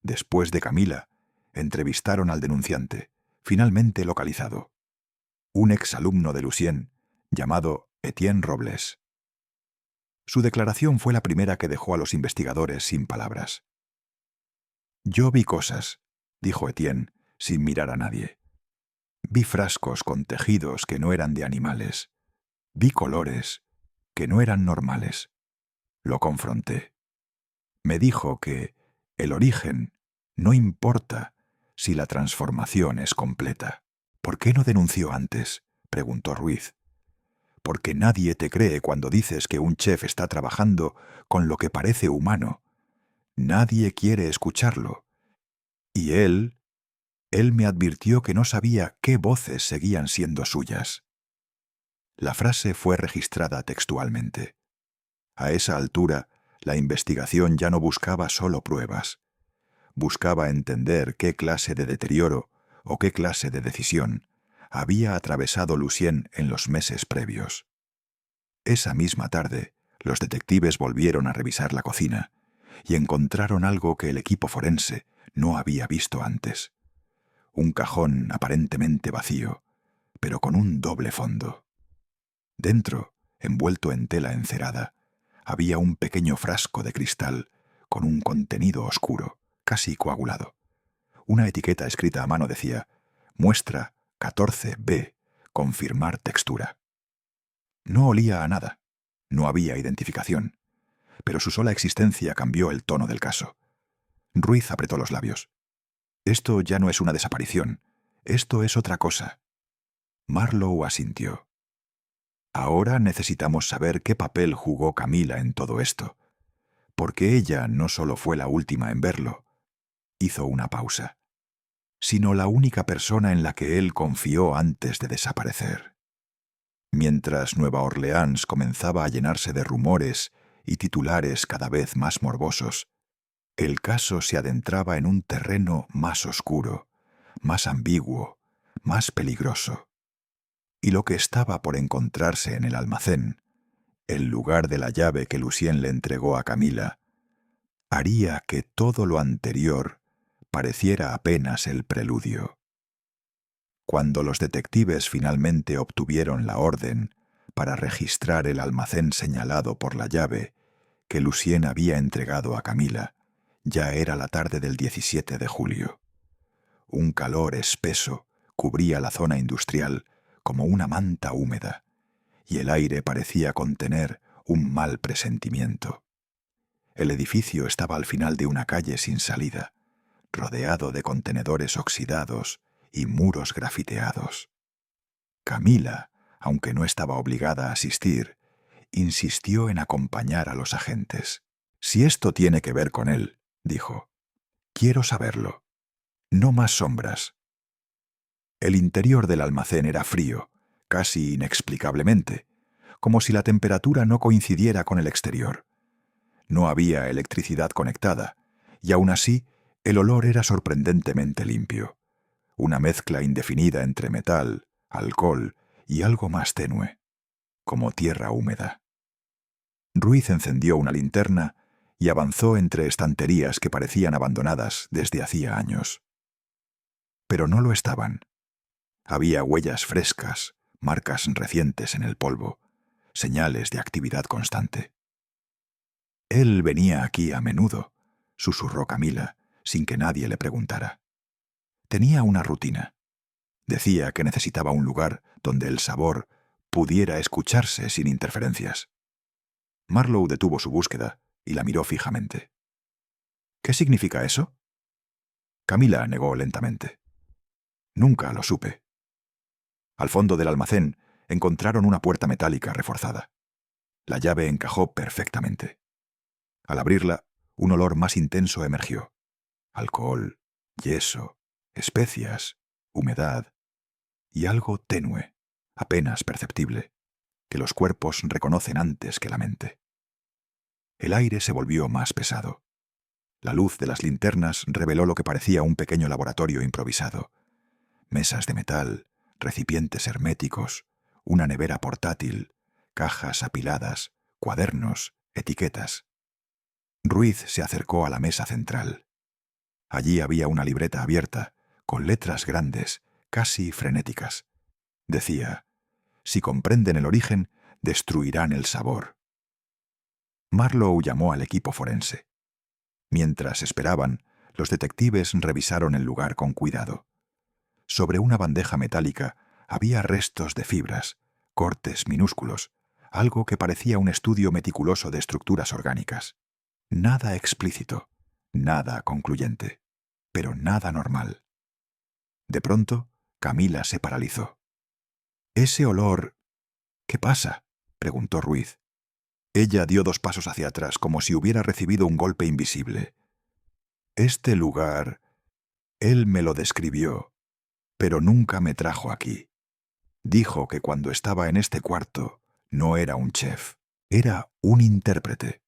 Después de Camila, entrevistaron al denunciante, finalmente localizado. Un exalumno de Lucien, llamado Etienne Robles. Su declaración fue la primera que dejó a los investigadores sin palabras. «Yo vi cosas», dijo Etienne, sin mirar a nadie. «Vi frascos con tejidos que no eran de animales. Vi colores que no eran normales. Lo confronté. Me dijo que el origen no importa si la transformación es completa». «¿Por qué no denunció antes?», preguntó Ruiz. «Porque nadie te cree cuando dices que un chef está trabajando con lo que parece humano. Nadie quiere escucharlo. Y él me advirtió que no sabía qué voces seguían siendo suyas». La frase fue registrada textualmente. A esa altura, la investigación ya no buscaba solo pruebas. Buscaba entender qué clase de deterioro o qué clase de decisión había atravesado Lucien en los meses previos. Esa misma tarde, los detectives volvieron a revisar la cocina y encontraron algo que el equipo forense no había visto antes. Un cajón aparentemente vacío, pero con un doble fondo. Dentro, envuelto en tela encerada, había un pequeño frasco de cristal con un contenido oscuro, casi coagulado. Una etiqueta escrita a mano decía: «Muestra 14B, confirmar textura». No olía a nada, no había identificación, pero su sola existencia cambió el tono del caso. Ruiz apretó los labios. «Esto ya no es una desaparición, esto es otra cosa». Marlowe asintió. «Ahora necesitamos saber qué papel jugó Camila en todo esto, porque ella no solo fue la última en verlo», hizo una pausa, «sino la única persona en la que él confió antes de desaparecer». Mientras Nueva Orleans comenzaba a llenarse de rumores y titulares cada vez más morbosos, el caso se adentraba en un terreno más oscuro, más ambiguo, más peligroso. Y lo que estaba por encontrarse en el almacén, el lugar de la llave que Lucien le entregó a Camila, haría que todo lo anterior pareciera apenas el preludio. Cuando los detectives finalmente obtuvieron la orden para registrar el almacén señalado por la llave que Lucien había entregado a Camila, ya era la tarde del 17 de julio. Un calor espeso cubría la zona industrial como una manta húmeda, y el aire parecía contener un mal presentimiento. El edificio estaba al final de una calle sin salida, rodeado de contenedores oxidados y muros grafiteados. Camila, aunque no estaba obligada a asistir, insistió en acompañar a los agentes. «Si esto tiene que ver con él», dijo, «quiero saberlo. No más sombras». El interior del almacén era frío, casi inexplicablemente, como si la temperatura no coincidiera con el exterior. No había electricidad conectada, y aún así El olor era sorprendentemente limpio, una mezcla indefinida entre metal, alcohol y algo más tenue, como tierra húmeda. Ruiz encendió una linterna y avanzó entre estanterías que parecían abandonadas desde hacía años. Pero no lo estaban. Había huellas frescas, marcas recientes en el polvo, señales de actividad constante. Él venía aquí a menudo, susurró Camila, sin que nadie le preguntara. Tenía una rutina. Decía que necesitaba un lugar donde el sabor pudiera escucharse sin interferencias. Marlowe detuvo su búsqueda y la miró fijamente. ¿Qué significa eso? Camila negó lentamente. Nunca lo supe. Al fondo del almacén encontraron una puerta metálica reforzada. La llave encajó perfectamente. Al abrirla, un olor más intenso emergió. Alcohol, yeso, especias, humedad y algo tenue, apenas perceptible, que los cuerpos reconocen antes que la mente. El aire se volvió más pesado. La luz de las linternas reveló lo que parecía un pequeño laboratorio improvisado. Mesas de metal, recipientes herméticos, una nevera portátil, cajas apiladas, cuadernos, etiquetas. Ruiz se acercó a la mesa central. Allí había una libreta abierta, con letras grandes, casi frenéticas. Decía: si comprenden el origen, destruirán el sabor. Marlowe llamó al equipo forense. Mientras esperaban, los detectives revisaron el lugar con cuidado. Sobre una bandeja metálica había restos de fibras, cortes minúsculos, algo que parecía un estudio meticuloso de estructuras orgánicas. Nada explícito, nada concluyente, pero nada normal. De pronto, Camila se paralizó. «Ese olor... ¿Qué pasa?», preguntó Ruiz. Ella dio 2 pasos hacia atrás, como si hubiera recibido un golpe invisible. «Este lugar... Él me lo describió, pero nunca me trajo aquí. Dijo que cuando estaba en este cuarto no era un chef, era un intérprete».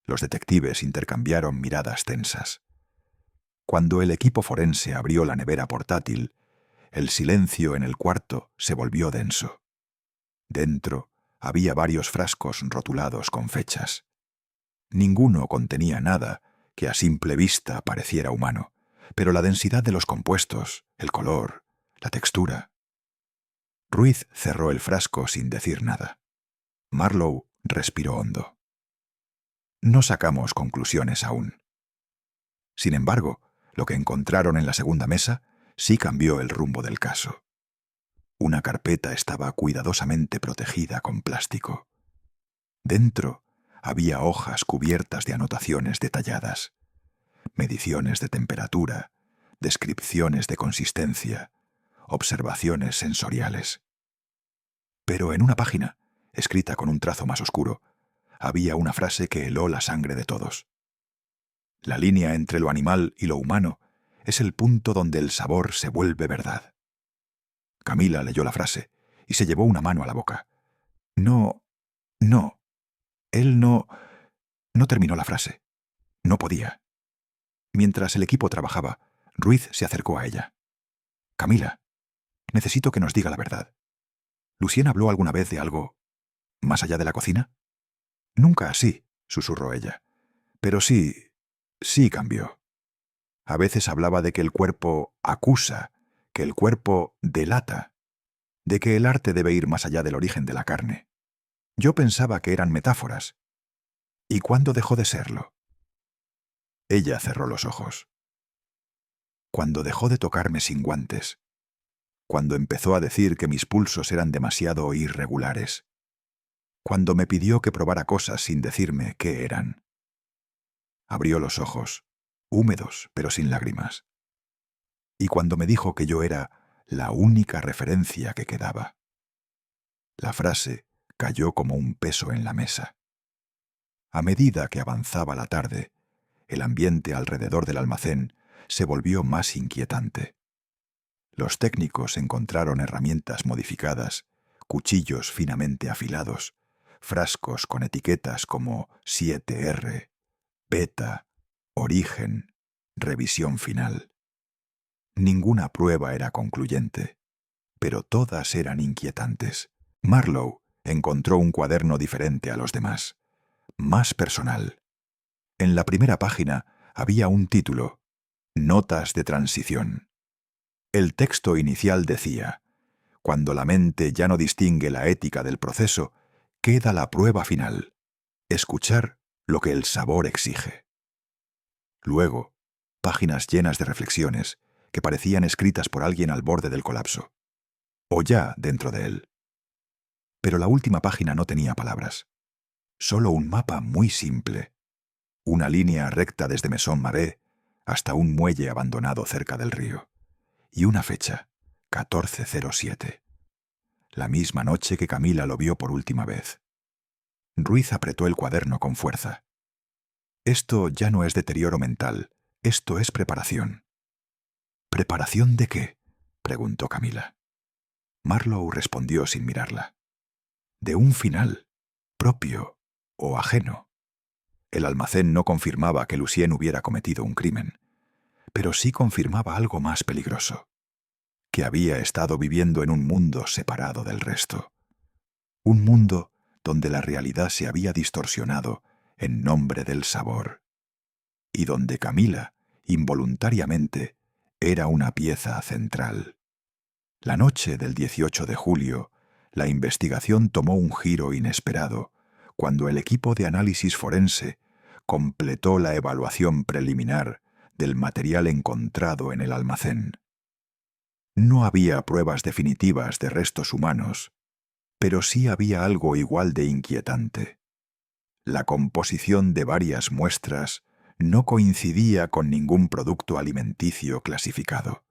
Los detectives intercambiaron miradas tensas. Cuando el equipo forense abrió la nevera portátil, el silencio en el cuarto se volvió denso. Dentro había varios frascos rotulados con fechas. Ninguno contenía nada que a simple vista pareciera humano, pero la densidad de los compuestos, el color, la textura. Ruiz cerró el frasco sin decir nada. Marlowe respiró hondo. No sacamos conclusiones aún. Sin embargo, lo que encontraron en la segunda mesa sí cambió el rumbo del caso. Una carpeta estaba cuidadosamente protegida con plástico. Dentro había hojas cubiertas de anotaciones detalladas, mediciones de temperatura, descripciones de consistencia, observaciones sensoriales. Pero en una página, escrita con un trazo más oscuro, había una frase que heló la sangre de todos. La línea entre lo animal y lo humano es el punto donde el sabor se vuelve verdad. Camila leyó la frase y se llevó una mano a la boca. No. Él no terminó la frase. No podía. Mientras el equipo trabajaba, Ruiz se acercó a ella. «Camila, necesito que nos diga la verdad. ¿Lucien habló alguna vez de algo más allá de la cocina?» «Nunca así», susurró ella. «Pero sí cambió. A veces hablaba de que el cuerpo acusa, que el cuerpo delata, de que el arte debe ir más allá del origen de la carne. Yo pensaba que eran metáforas. ¿Y cuándo dejó de serlo?» Ella cerró los ojos. «Cuando dejó de tocarme sin guantes. Cuando empezó a decir que mis pulsos eran demasiado irregulares. Cuando me pidió que probara cosas sin decirme qué eran». Abrió los ojos, húmedos pero sin lágrimas. «Y cuando me dijo que yo era la única referencia que quedaba». La frase cayó como un peso en la mesa. A medida que avanzaba la tarde, el ambiente alrededor del almacén se volvió más inquietante. Los técnicos encontraron herramientas modificadas, cuchillos finamente afilados, frascos con etiquetas como 7R, Beta, Origen, Revisión final. Ninguna prueba era concluyente, pero todas eran inquietantes. Marlowe encontró un cuaderno diferente a los demás, más personal. En la primera página había un título: Notas de transición. El texto inicial decía: cuando la mente ya no distingue la ética del proceso, queda la prueba final: escuchar lo que el sabor exige. Luego, páginas llenas de reflexiones que parecían escritas por alguien al borde del colapso, o ya dentro de él. Pero la última página no tenía palabras, solo un mapa muy simple, una línea recta desde Maison Marais hasta un muelle abandonado cerca del río, y una fecha: 1407. La misma noche que Camila lo vio por última vez. Ruiz apretó el cuaderno con fuerza. Esto ya no es deterioro mental, esto es preparación. ¿Preparación de qué?, preguntó Camila. Marlowe respondió sin mirarla. De un final, propio o ajeno. El almacén no confirmaba que Lucien hubiera cometido un crimen, pero sí confirmaba algo más peligroso: que había estado viviendo en un mundo separado del resto. Un mundo donde la realidad se había distorsionado en nombre del sabor, y donde Camila, involuntariamente, era una pieza central. La noche del 18 de julio, la investigación tomó un giro inesperado cuando el equipo de análisis forense completó la evaluación preliminar del material encontrado en el almacén. No había pruebas definitivas de restos humanos, pero sí había algo igual de inquietante. La composición de varias muestras no coincidía con ningún producto alimenticio clasificado.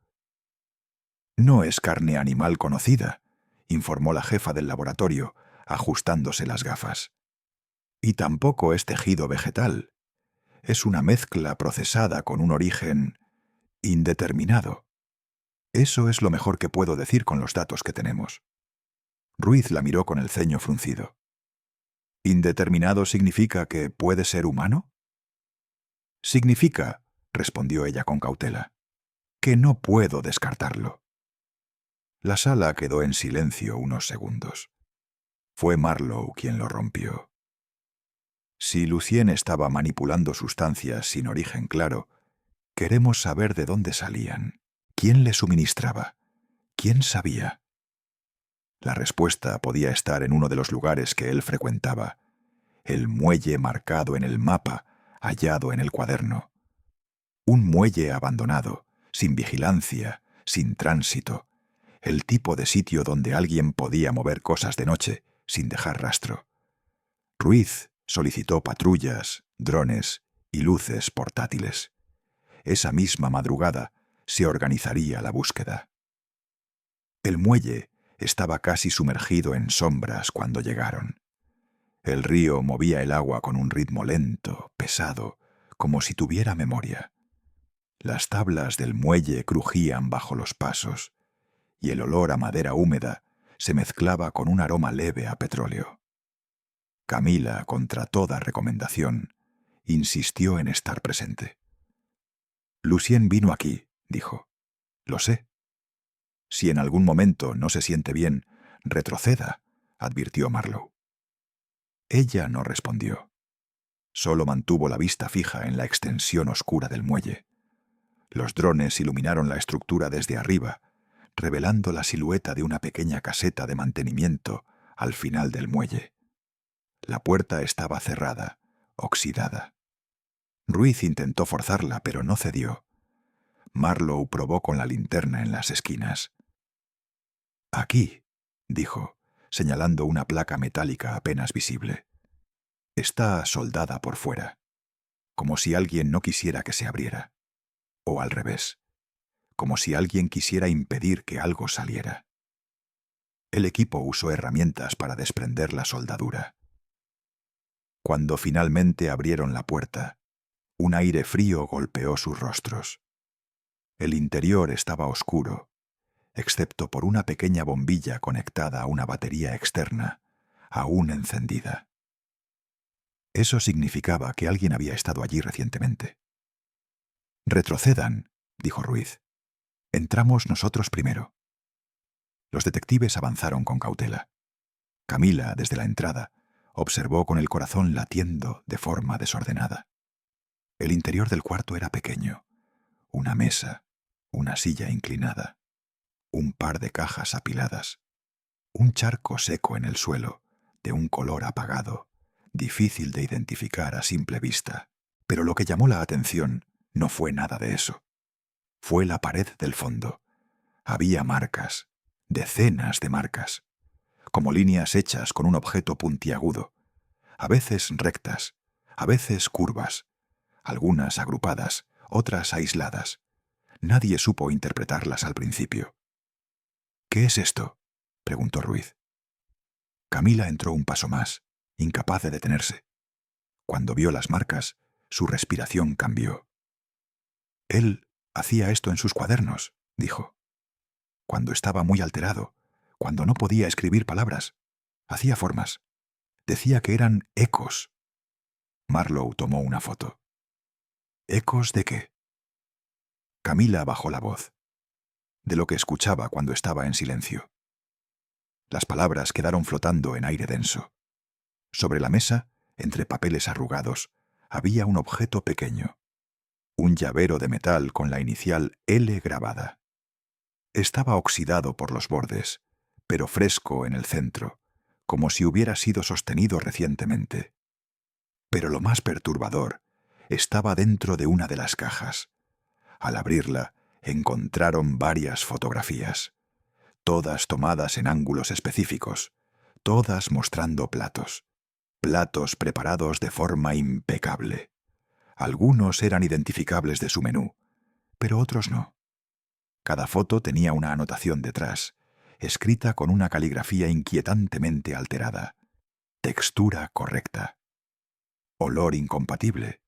No es carne animal conocida, informó la jefa del laboratorio, ajustándose las gafas. Y tampoco es tejido vegetal. Es una mezcla procesada con un origen indeterminado. Eso es lo mejor que puedo decir con los datos que tenemos. Ruiz la miró con el ceño fruncido. ¿Indeterminado significa que puede ser humano? Significa, respondió ella con cautela, que no puedo descartarlo. La sala quedó en silencio unos segundos. Fue Marlowe quien lo rompió. Si Lucien estaba manipulando sustancias sin origen claro, queremos saber de dónde salían, quién le suministraba, quién sabía. La respuesta podía estar en uno de los lugares que él frecuentaba, el muelle marcado en el mapa, hallado en el cuaderno. Un muelle abandonado, sin vigilancia, sin tránsito, el tipo de sitio donde alguien podía mover cosas de noche sin dejar rastro. Ruiz solicitó patrullas, drones y luces portátiles. Esa misma madrugada se organizaría la búsqueda. El muelle estaba casi sumergido en sombras cuando llegaron. El río movía el agua con un ritmo lento, pesado, como si tuviera memoria. Las tablas del muelle crujían bajo los pasos, y el olor a madera húmeda se mezclaba con un aroma leve a petróleo. Camila, contra toda recomendación, insistió en estar presente. Lucien vino aquí, dijo. Lo sé. Si en algún momento no se siente bien, retroceda, advirtió Marlowe. Ella no respondió. Solo mantuvo la vista fija en la extensión oscura del muelle. Los drones iluminaron la estructura desde arriba, revelando la silueta de una pequeña caseta de mantenimiento al final del muelle. La puerta estaba cerrada, oxidada. Ruiz intentó forzarla, pero no cedió. Marlowe probó con la linterna en las esquinas. Aquí, dijo, señalando una placa metálica apenas visible. Está soldada por fuera, como si alguien no quisiera que se abriera. O al revés, como si alguien quisiera impedir que algo saliera. El equipo usó herramientas para desprender la soldadura. Cuando finalmente abrieron la puerta, un aire frío golpeó sus rostros. El interior estaba oscuro, excepto por una pequeña bombilla conectada a una batería externa, aún encendida. Eso significaba que alguien había estado allí recientemente. Retrocedan, dijo Ruiz. Entramos nosotros primero. Los detectives avanzaron con cautela. Camila, desde la entrada, observó con el corazón latiendo de forma desordenada. El interior del cuarto era pequeño. Una mesa, una silla inclinada, un par de cajas apiladas, un charco seco en el suelo, de un color apagado, difícil de identificar a simple vista. Pero lo que llamó la atención no fue nada de eso. Fue la pared del fondo. Había marcas, decenas de marcas, como líneas hechas con un objeto puntiagudo, a veces rectas, a veces curvas, algunas agrupadas, otras aisladas. Nadie supo interpretarlas al principio. «¿Qué es esto?», preguntó Ruiz. Camila entró un paso más, incapaz de detenerse. Cuando vio las marcas, su respiración cambió. «Él hacía esto en sus cuadernos», dijo. «Cuando estaba muy alterado, cuando no podía escribir palabras, hacía formas. Decía que eran ecos». Marlowe tomó una foto. «¿Ecos de qué?». Camila bajó la voz. De lo que escuchaba cuando estaba en silencio. Las palabras quedaron flotando en aire denso. Sobre la mesa, entre papeles arrugados, había un objeto pequeño. Un llavero de metal con la inicial L grabada. Estaba oxidado por los bordes, pero fresco en el centro, como si hubiera sido sostenido recientemente. Pero lo más perturbador estaba dentro de una de las cajas. Al abrirla, encontraron varias fotografías, todas tomadas en ángulos específicos, todas mostrando platos preparados de forma impecable. Algunos eran identificables de su menú, pero otros no. Cada foto tenía una anotación detrás, escrita con una caligrafía inquietantemente alterada. Textura correcta. Olor incompatible.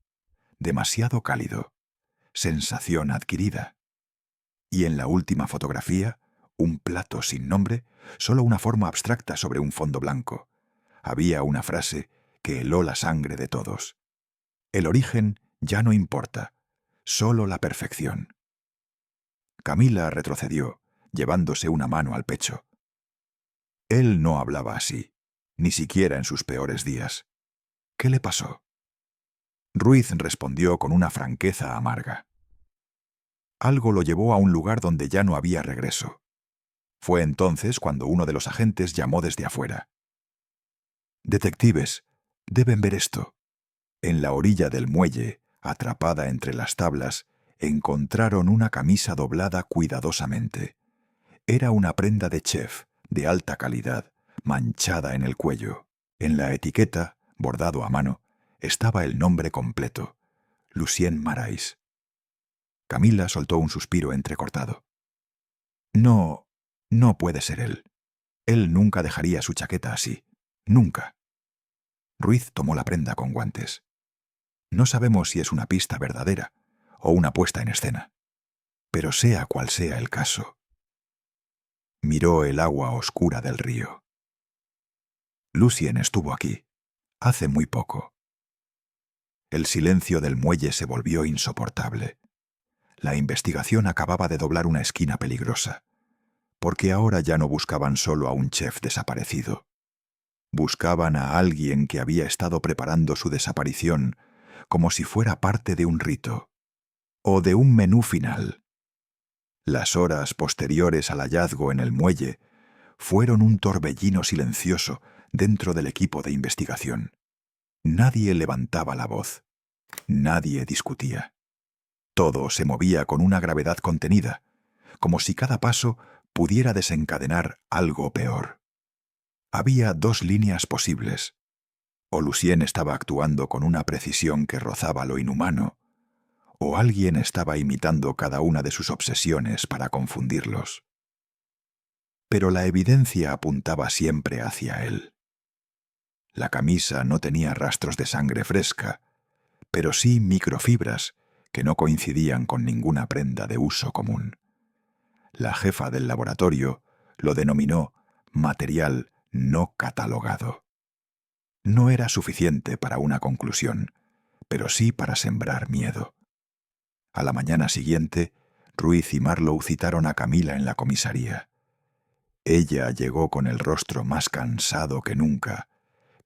Demasiado cálido. Sensación adquirida. Y en la última fotografía, un plato sin nombre, solo una forma abstracta sobre un fondo blanco. Había una frase que heló la sangre de todos. El origen ya no importa, solo la perfección. Camila retrocedió, llevándose una mano al pecho. Él no hablaba así, ni siquiera en sus peores días. ¿Qué le pasó? Ruiz respondió con una franqueza amarga. Algo lo llevó a un lugar donde ya no había regreso. Fue entonces cuando uno de los agentes llamó desde afuera. «Detectives, deben ver esto». En la orilla del muelle, atrapada entre las tablas, encontraron una camisa doblada cuidadosamente. Era una prenda de chef, de alta calidad, manchada en el cuello. En la etiqueta, bordado a mano, estaba el nombre completo: Lucien Marais. Camila soltó un suspiro entrecortado. No puede ser él. Él nunca dejaría su chaqueta así. Nunca. Ruiz tomó la prenda con guantes. No sabemos si es una pista verdadera o una puesta en escena. Pero sea cual sea el caso. Miró el agua oscura del río. Lucien estuvo aquí, hace muy poco. El silencio del muelle se volvió insoportable. La investigación acababa de doblar una esquina peligrosa, porque ahora ya no buscaban solo a un chef desaparecido. Buscaban a alguien que había estado preparando su desaparición como si fuera parte de un rito, o de un menú final. Las horas posteriores al hallazgo en el muelle fueron un torbellino silencioso dentro del equipo de investigación. Nadie levantaba la voz. Nadie discutía. Todo se movía con una gravedad contenida, como si cada paso pudiera desencadenar algo peor. Había dos líneas posibles. O Lucien estaba actuando con una precisión que rozaba lo inhumano, o alguien estaba imitando cada una de sus obsesiones para confundirlos. Pero la evidencia apuntaba siempre hacia él. La camisa no tenía rastros de sangre fresca, pero sí microfibras que no coincidían con ninguna prenda de uso común. La jefa del laboratorio lo denominó material no catalogado. No era suficiente para una conclusión, pero sí para sembrar miedo. A la mañana siguiente, Ruiz y Marlowe citaron a Camila en la comisaría. Ella llegó con el rostro más cansado que nunca,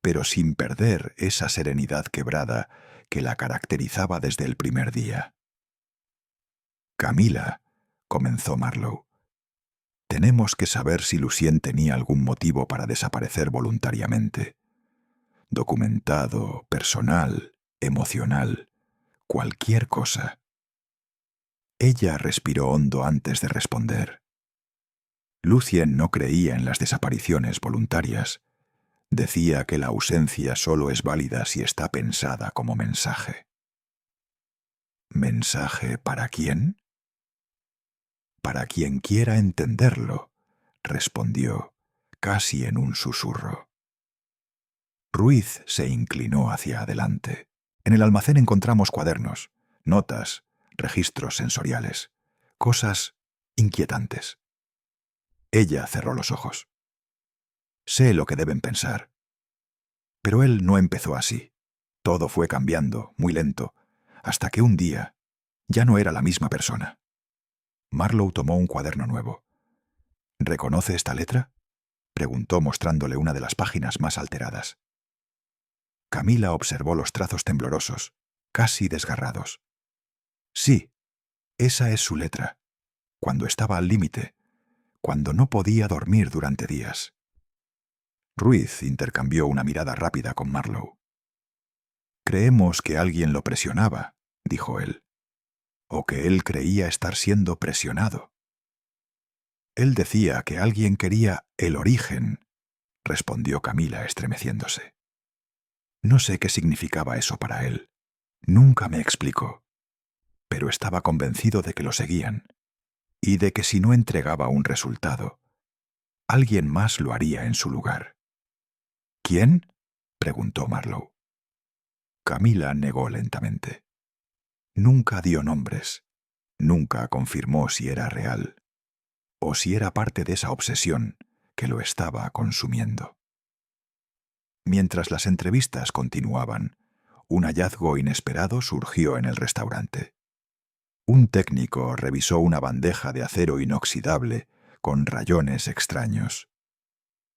pero sin perder esa serenidad quebrada que la caracterizaba desde el primer día. «Camila», comenzó Marlowe, «tenemos que saber si Lucien tenía algún motivo para desaparecer voluntariamente. Documentado, personal, emocional, cualquier cosa». Ella respiró hondo antes de responder. Lucien no creía en las desapariciones voluntarias. Decía que la ausencia solo es válida si está pensada como mensaje. ¿Mensaje para quién? Para quien quiera entenderlo, respondió, casi en un susurro. Ruiz se inclinó hacia adelante. En el almacén encontramos cuadernos, notas, registros sensoriales, cosas inquietantes. Ella cerró los ojos. Sé lo que deben pensar. Pero él no empezó así. Todo fue cambiando, muy lento, hasta que un día ya no era la misma persona. Marlowe tomó un cuaderno nuevo. ¿Reconoce esta letra?, preguntó mostrándole una de las páginas más alteradas. Camila observó los trazos temblorosos, casi desgarrados. Sí, esa es su letra. Cuando estaba al límite, cuando no podía dormir durante días. Ruiz intercambió una mirada rápida con Marlowe. «Creemos que alguien lo presionaba», dijo él, «o que él creía estar siendo presionado». «Él decía que alguien quería el origen», respondió Camila estremeciéndose. «No sé qué significaba eso para él. Nunca me explicó. Pero estaba convencido de que lo seguían, y de que si no entregaba un resultado, alguien más lo haría en su lugar». «¿Quién?», preguntó Marlowe. Camila negó lentamente. Nunca dio nombres. Nunca confirmó si era real, o si era parte de esa obsesión que lo estaba consumiendo. Mientras las entrevistas continuaban, un hallazgo inesperado surgió en el restaurante. Un técnico revisó una bandeja de acero inoxidable con rayones extraños.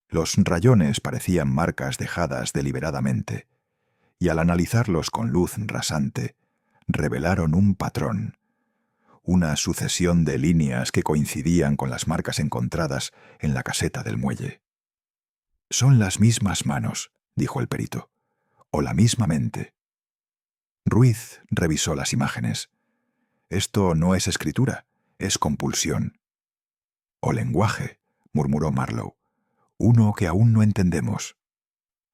Los rayones parecían marcas dejadas deliberadamente, y al analizarlos con luz rasante, revelaron un patrón, una sucesión de líneas que coincidían con las marcas encontradas en la caseta del muelle. «Son las mismas manos», dijo el perito, «o la misma mente». Ruiz revisó las imágenes. «Esto no es escritura, es compulsión». «O lenguaje», murmuró Marlowe, «uno que aún no entendemos».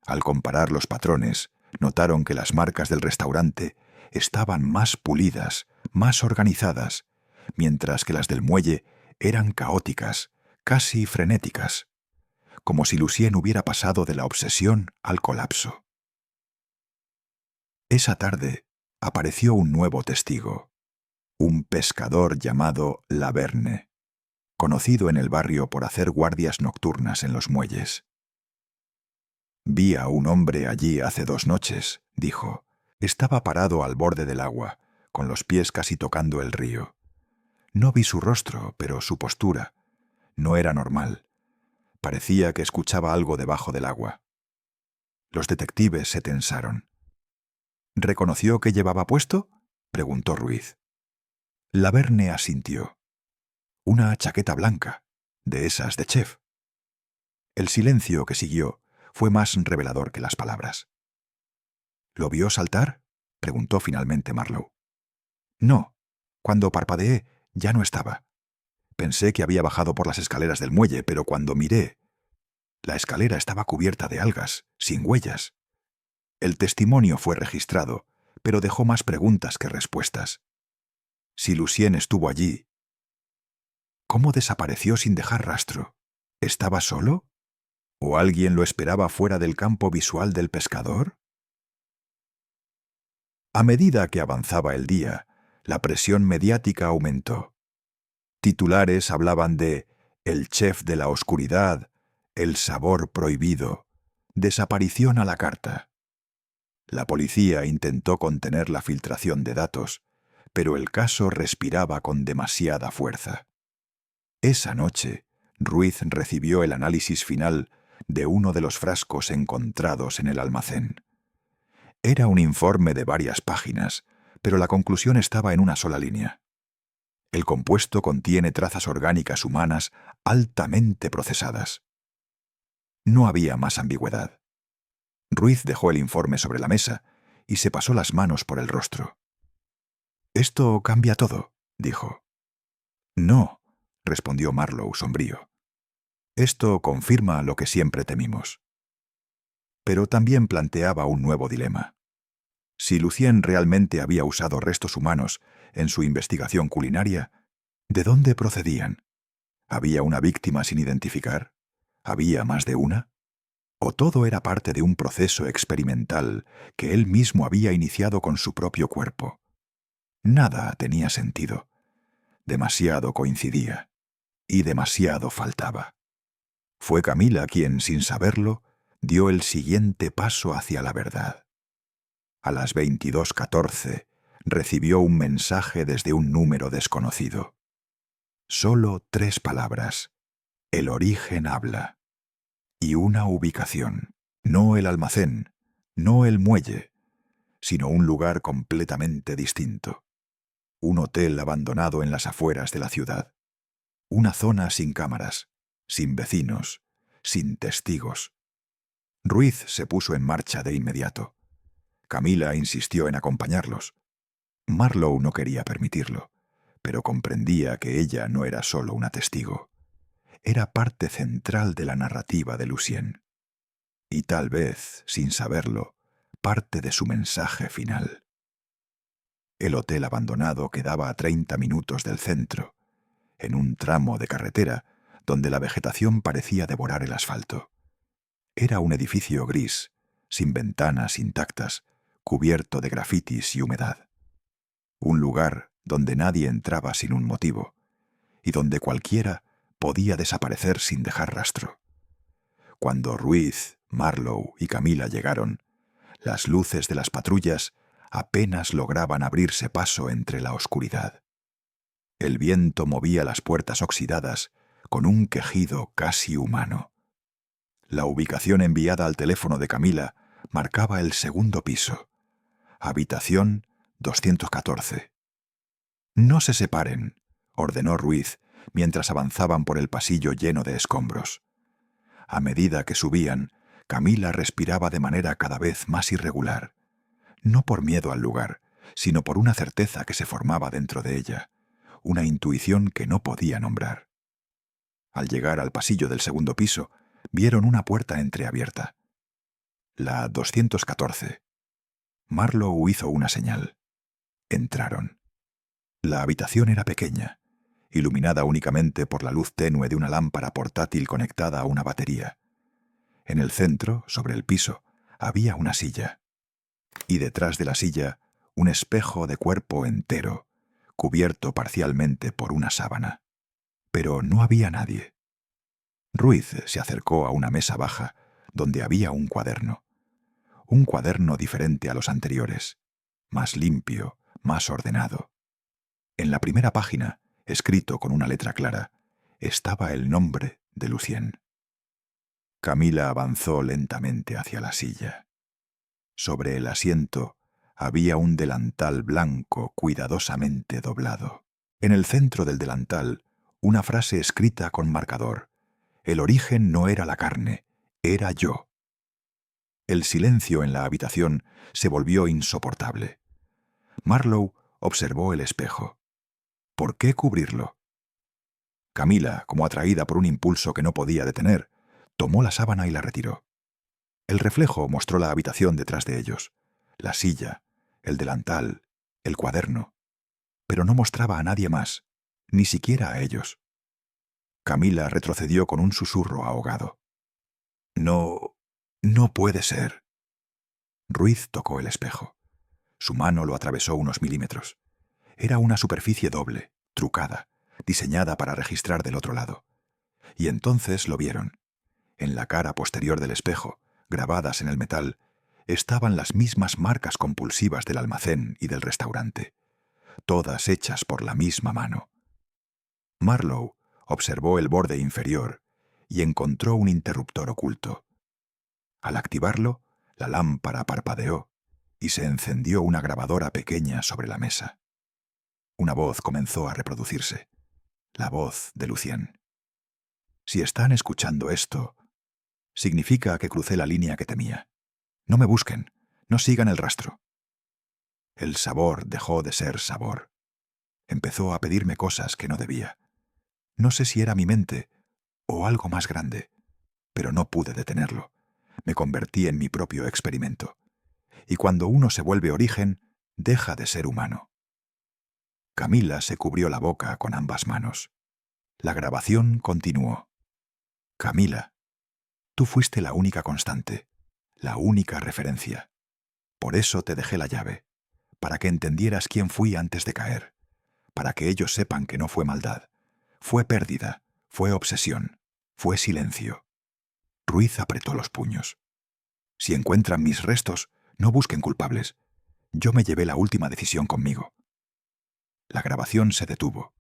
Al comparar los patrones, notaron que las marcas del restaurante estaban más pulidas, más organizadas, mientras que las del muelle eran caóticas, casi frenéticas, como si Lucien hubiera pasado de la obsesión al colapso. Esa tarde apareció un nuevo testigo, un pescador llamado Laverne, conocido en el barrio por hacer guardias nocturnas en los muelles. «Vi a un hombre allí hace 2 noches», dijo. «Estaba parado al borde del agua, con los pies casi tocando el río. No vi su rostro, pero su postura no era normal. Parecía que escuchaba algo debajo del agua». Los detectives se tensaron. «¿Reconoció qué llevaba puesto?», preguntó Ruiz. Laverne asintió. «Una chaqueta blanca, de esas de chef». El silencio que siguió fue más revelador que las palabras. «¿Lo vio saltar?», preguntó finalmente Marlowe. «No. Cuando parpadeé, ya no estaba. Pensé que había bajado por las escaleras del muelle, pero cuando miré, la escalera estaba cubierta de algas, sin huellas. El testimonio fue registrado, pero dejó más preguntas que respuestas. Si Lucien estuvo allí, ¿cómo desapareció sin dejar rastro? ¿Estaba solo? ¿O alguien lo esperaba fuera del campo visual del pescador?». A medida que avanzaba el día, la presión mediática aumentó. Titulares hablaban de «el chef de la oscuridad», «el sabor prohibido», «desaparición a la carta». La policía intentó contener la filtración de datos, pero el caso respiraba con demasiada fuerza. Esa noche, Ruiz recibió el análisis final de uno de los frascos encontrados en el almacén. Era un informe de varias páginas, pero la conclusión estaba en una sola línea. El compuesto contiene trazas orgánicas humanas altamente procesadas. No había más ambigüedad. Ruiz dejó el informe sobre la mesa y se pasó las manos por el rostro. «Esto cambia todo», dijo. «No», respondió Marlowe sombrío. «Esto confirma lo que siempre temimos». Pero también planteaba un nuevo dilema. Si Lucien realmente había usado restos humanos en su investigación culinaria, ¿de dónde procedían? ¿Había una víctima sin identificar? ¿Había más de una? ¿O todo era parte de un proceso experimental que él mismo había iniciado con su propio cuerpo? Nada tenía sentido. Demasiado coincidía. Y demasiado faltaba. Fue Camila quien, sin saberlo, dio el siguiente paso hacia la verdad. A las 22:14 recibió un mensaje desde un número desconocido. Solo 3 palabras. El origen habla. Y una ubicación. No el almacén, no el muelle, sino un lugar completamente distinto. Un hotel abandonado en las afueras de la ciudad. Una zona sin cámaras, sin vecinos, sin testigos. Ruiz se puso en marcha de inmediato. Camila insistió en acompañarlos. Marlowe no quería permitirlo, pero comprendía que ella no era solo una testigo. Era parte central de la narrativa de Lucien. Y tal vez, sin saberlo, parte de su mensaje final. El hotel abandonado quedaba a 30 minutos del centro, en un tramo de carretera donde la vegetación parecía devorar el asfalto. Era un edificio gris, sin ventanas intactas, cubierto de grafitis y humedad. Un lugar donde nadie entraba sin un motivo, y donde cualquiera podía desaparecer sin dejar rastro. Cuando Ruiz, Marlowe y Camila llegaron, las luces de las patrullas apenas lograban abrirse paso entre la oscuridad. El viento movía las puertas oxidadas con un quejido casi humano. La ubicación enviada al teléfono de Camila marcaba el segundo piso. Habitación 214. «No se separen», ordenó Ruiz mientras avanzaban por el pasillo lleno de escombros. A medida que subían, Camila respiraba de manera cada vez más irregular, no por miedo al lugar, sino por una certeza que se formaba dentro de ella, una intuición que no podía nombrar. Al llegar al pasillo del segundo piso, vieron una puerta entreabierta. La 214. Marlowe hizo una señal. Entraron. La habitación era pequeña, iluminada únicamente por la luz tenue de una lámpara portátil conectada a una batería. En el centro, sobre el piso, había una silla. Y detrás de la silla, un espejo de cuerpo entero, cubierto parcialmente por una sábana. Pero no había nadie. Ruiz se acercó a una mesa baja, donde había un cuaderno. Un cuaderno diferente a los anteriores, más limpio, más ordenado. En la primera página, escrito con una letra clara, estaba el nombre de Lucien. Camila avanzó lentamente hacia la silla. Sobre el asiento había un delantal blanco cuidadosamente doblado. En el centro del delantal, una frase escrita con marcador. El origen no era la carne, era yo. El silencio en la habitación se volvió insoportable. Marlowe observó el espejo. ¿Por qué cubrirlo? Camila, como atraída por un impulso que no podía detener, tomó la sábana y la retiró. El reflejo mostró la habitación detrás de ellos, la silla, el delantal, el cuaderno, pero no mostraba a nadie más, ni siquiera a ellos. Camila retrocedió con un susurro ahogado. No puede ser. Ruiz tocó el espejo. Su mano lo atravesó unos milímetros. Era una superficie doble, trucada, diseñada para registrar del otro lado. Y entonces lo vieron. En la cara posterior del espejo, grabadas en el metal, estaban las mismas marcas compulsivas del almacén y del restaurante. todas hechas por la misma mano. Marlowe observó el borde inferior y encontró un interruptor oculto. Al activarlo, la lámpara parpadeó y se encendió una grabadora pequeña sobre la mesa. Una voz comenzó a reproducirse, la voz de Lucien. Si están escuchando esto, significa que crucé la línea que temía. No me busquen, no sigan el rastro. El sabor dejó de ser sabor. Empezó a pedirme cosas que no debía. No sé si era mi mente o algo más grande, pero no pude detenerlo. Me convertí en mi propio experimento. Y cuando uno se vuelve origen, deja de ser humano. Camila se cubrió la boca con ambas manos. La grabación continuó. Camila, tú fuiste la única constante, la única referencia. Por eso te dejé la llave, para que entendieras quién fui antes de caer, para que ellos sepan que no fue maldad, fue pérdida, fue obsesión, fue silencio. Ruiz apretó los puños. Si encuentran mis restos, no busquen culpables. Yo me llevé la última decisión conmigo. La grabación se detuvo.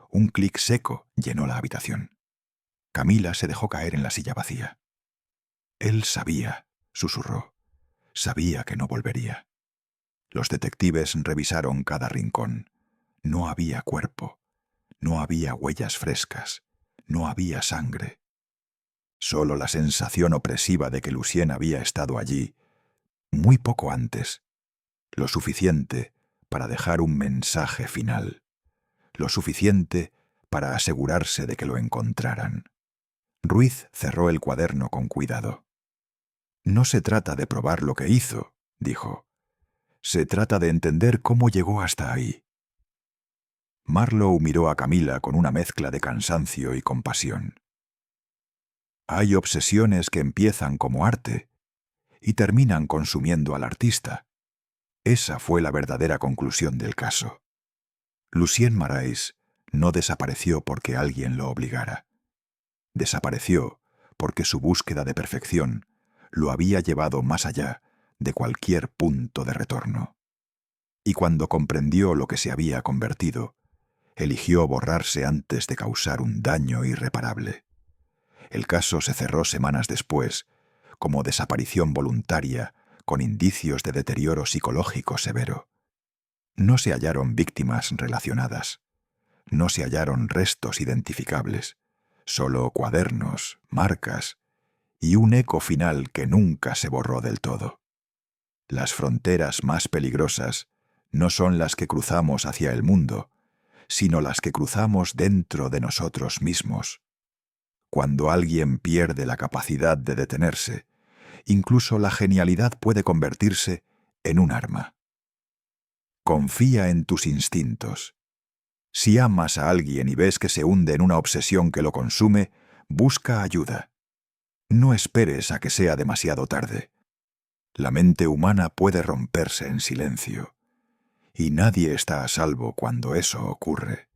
Un clic seco llenó la habitación. Camila se dejó caer en la silla vacía. Él sabía, susurró. Sabía que no volvería. Los detectives revisaron cada rincón. No había cuerpo. No había huellas frescas. No había sangre. Solo la sensación opresiva de que Lucien había estado allí, muy poco antes. Lo suficiente para dejar un mensaje final. Lo suficiente para asegurarse de que lo encontraran. Ruiz cerró el cuaderno con cuidado. No se trata de probar lo que hizo, dijo. Se trata de entender cómo llegó hasta ahí. Marlowe miró a Camila con una mezcla de cansancio y compasión. Hay obsesiones que empiezan como arte y terminan consumiendo al artista. Esa fue la verdadera conclusión del caso. Lucien Marais no desapareció porque alguien lo obligara. Desapareció porque su búsqueda de perfección lo había llevado más allá de cualquier punto de retorno. Y cuando comprendió lo que se había convertido, eligió borrarse antes de causar un daño irreparable. El caso se cerró semanas después, como desaparición voluntaria con indicios de deterioro psicológico severo. No se hallaron víctimas relacionadas. No se hallaron restos identificables, solo cuadernos, marcas y un eco final que nunca se borró del todo. Las fronteras más peligrosas no son las que cruzamos hacia el mundo, sino las que cruzamos dentro de nosotros mismos. Cuando alguien pierde la capacidad de detenerse, incluso la genialidad puede convertirse en un arma. Confía en tus instintos. Si amas a alguien y ves que se hunde en una obsesión que lo consume, busca ayuda. No esperes a que sea demasiado tarde. La mente humana puede romperse en silencio, y nadie está a salvo cuando eso ocurre.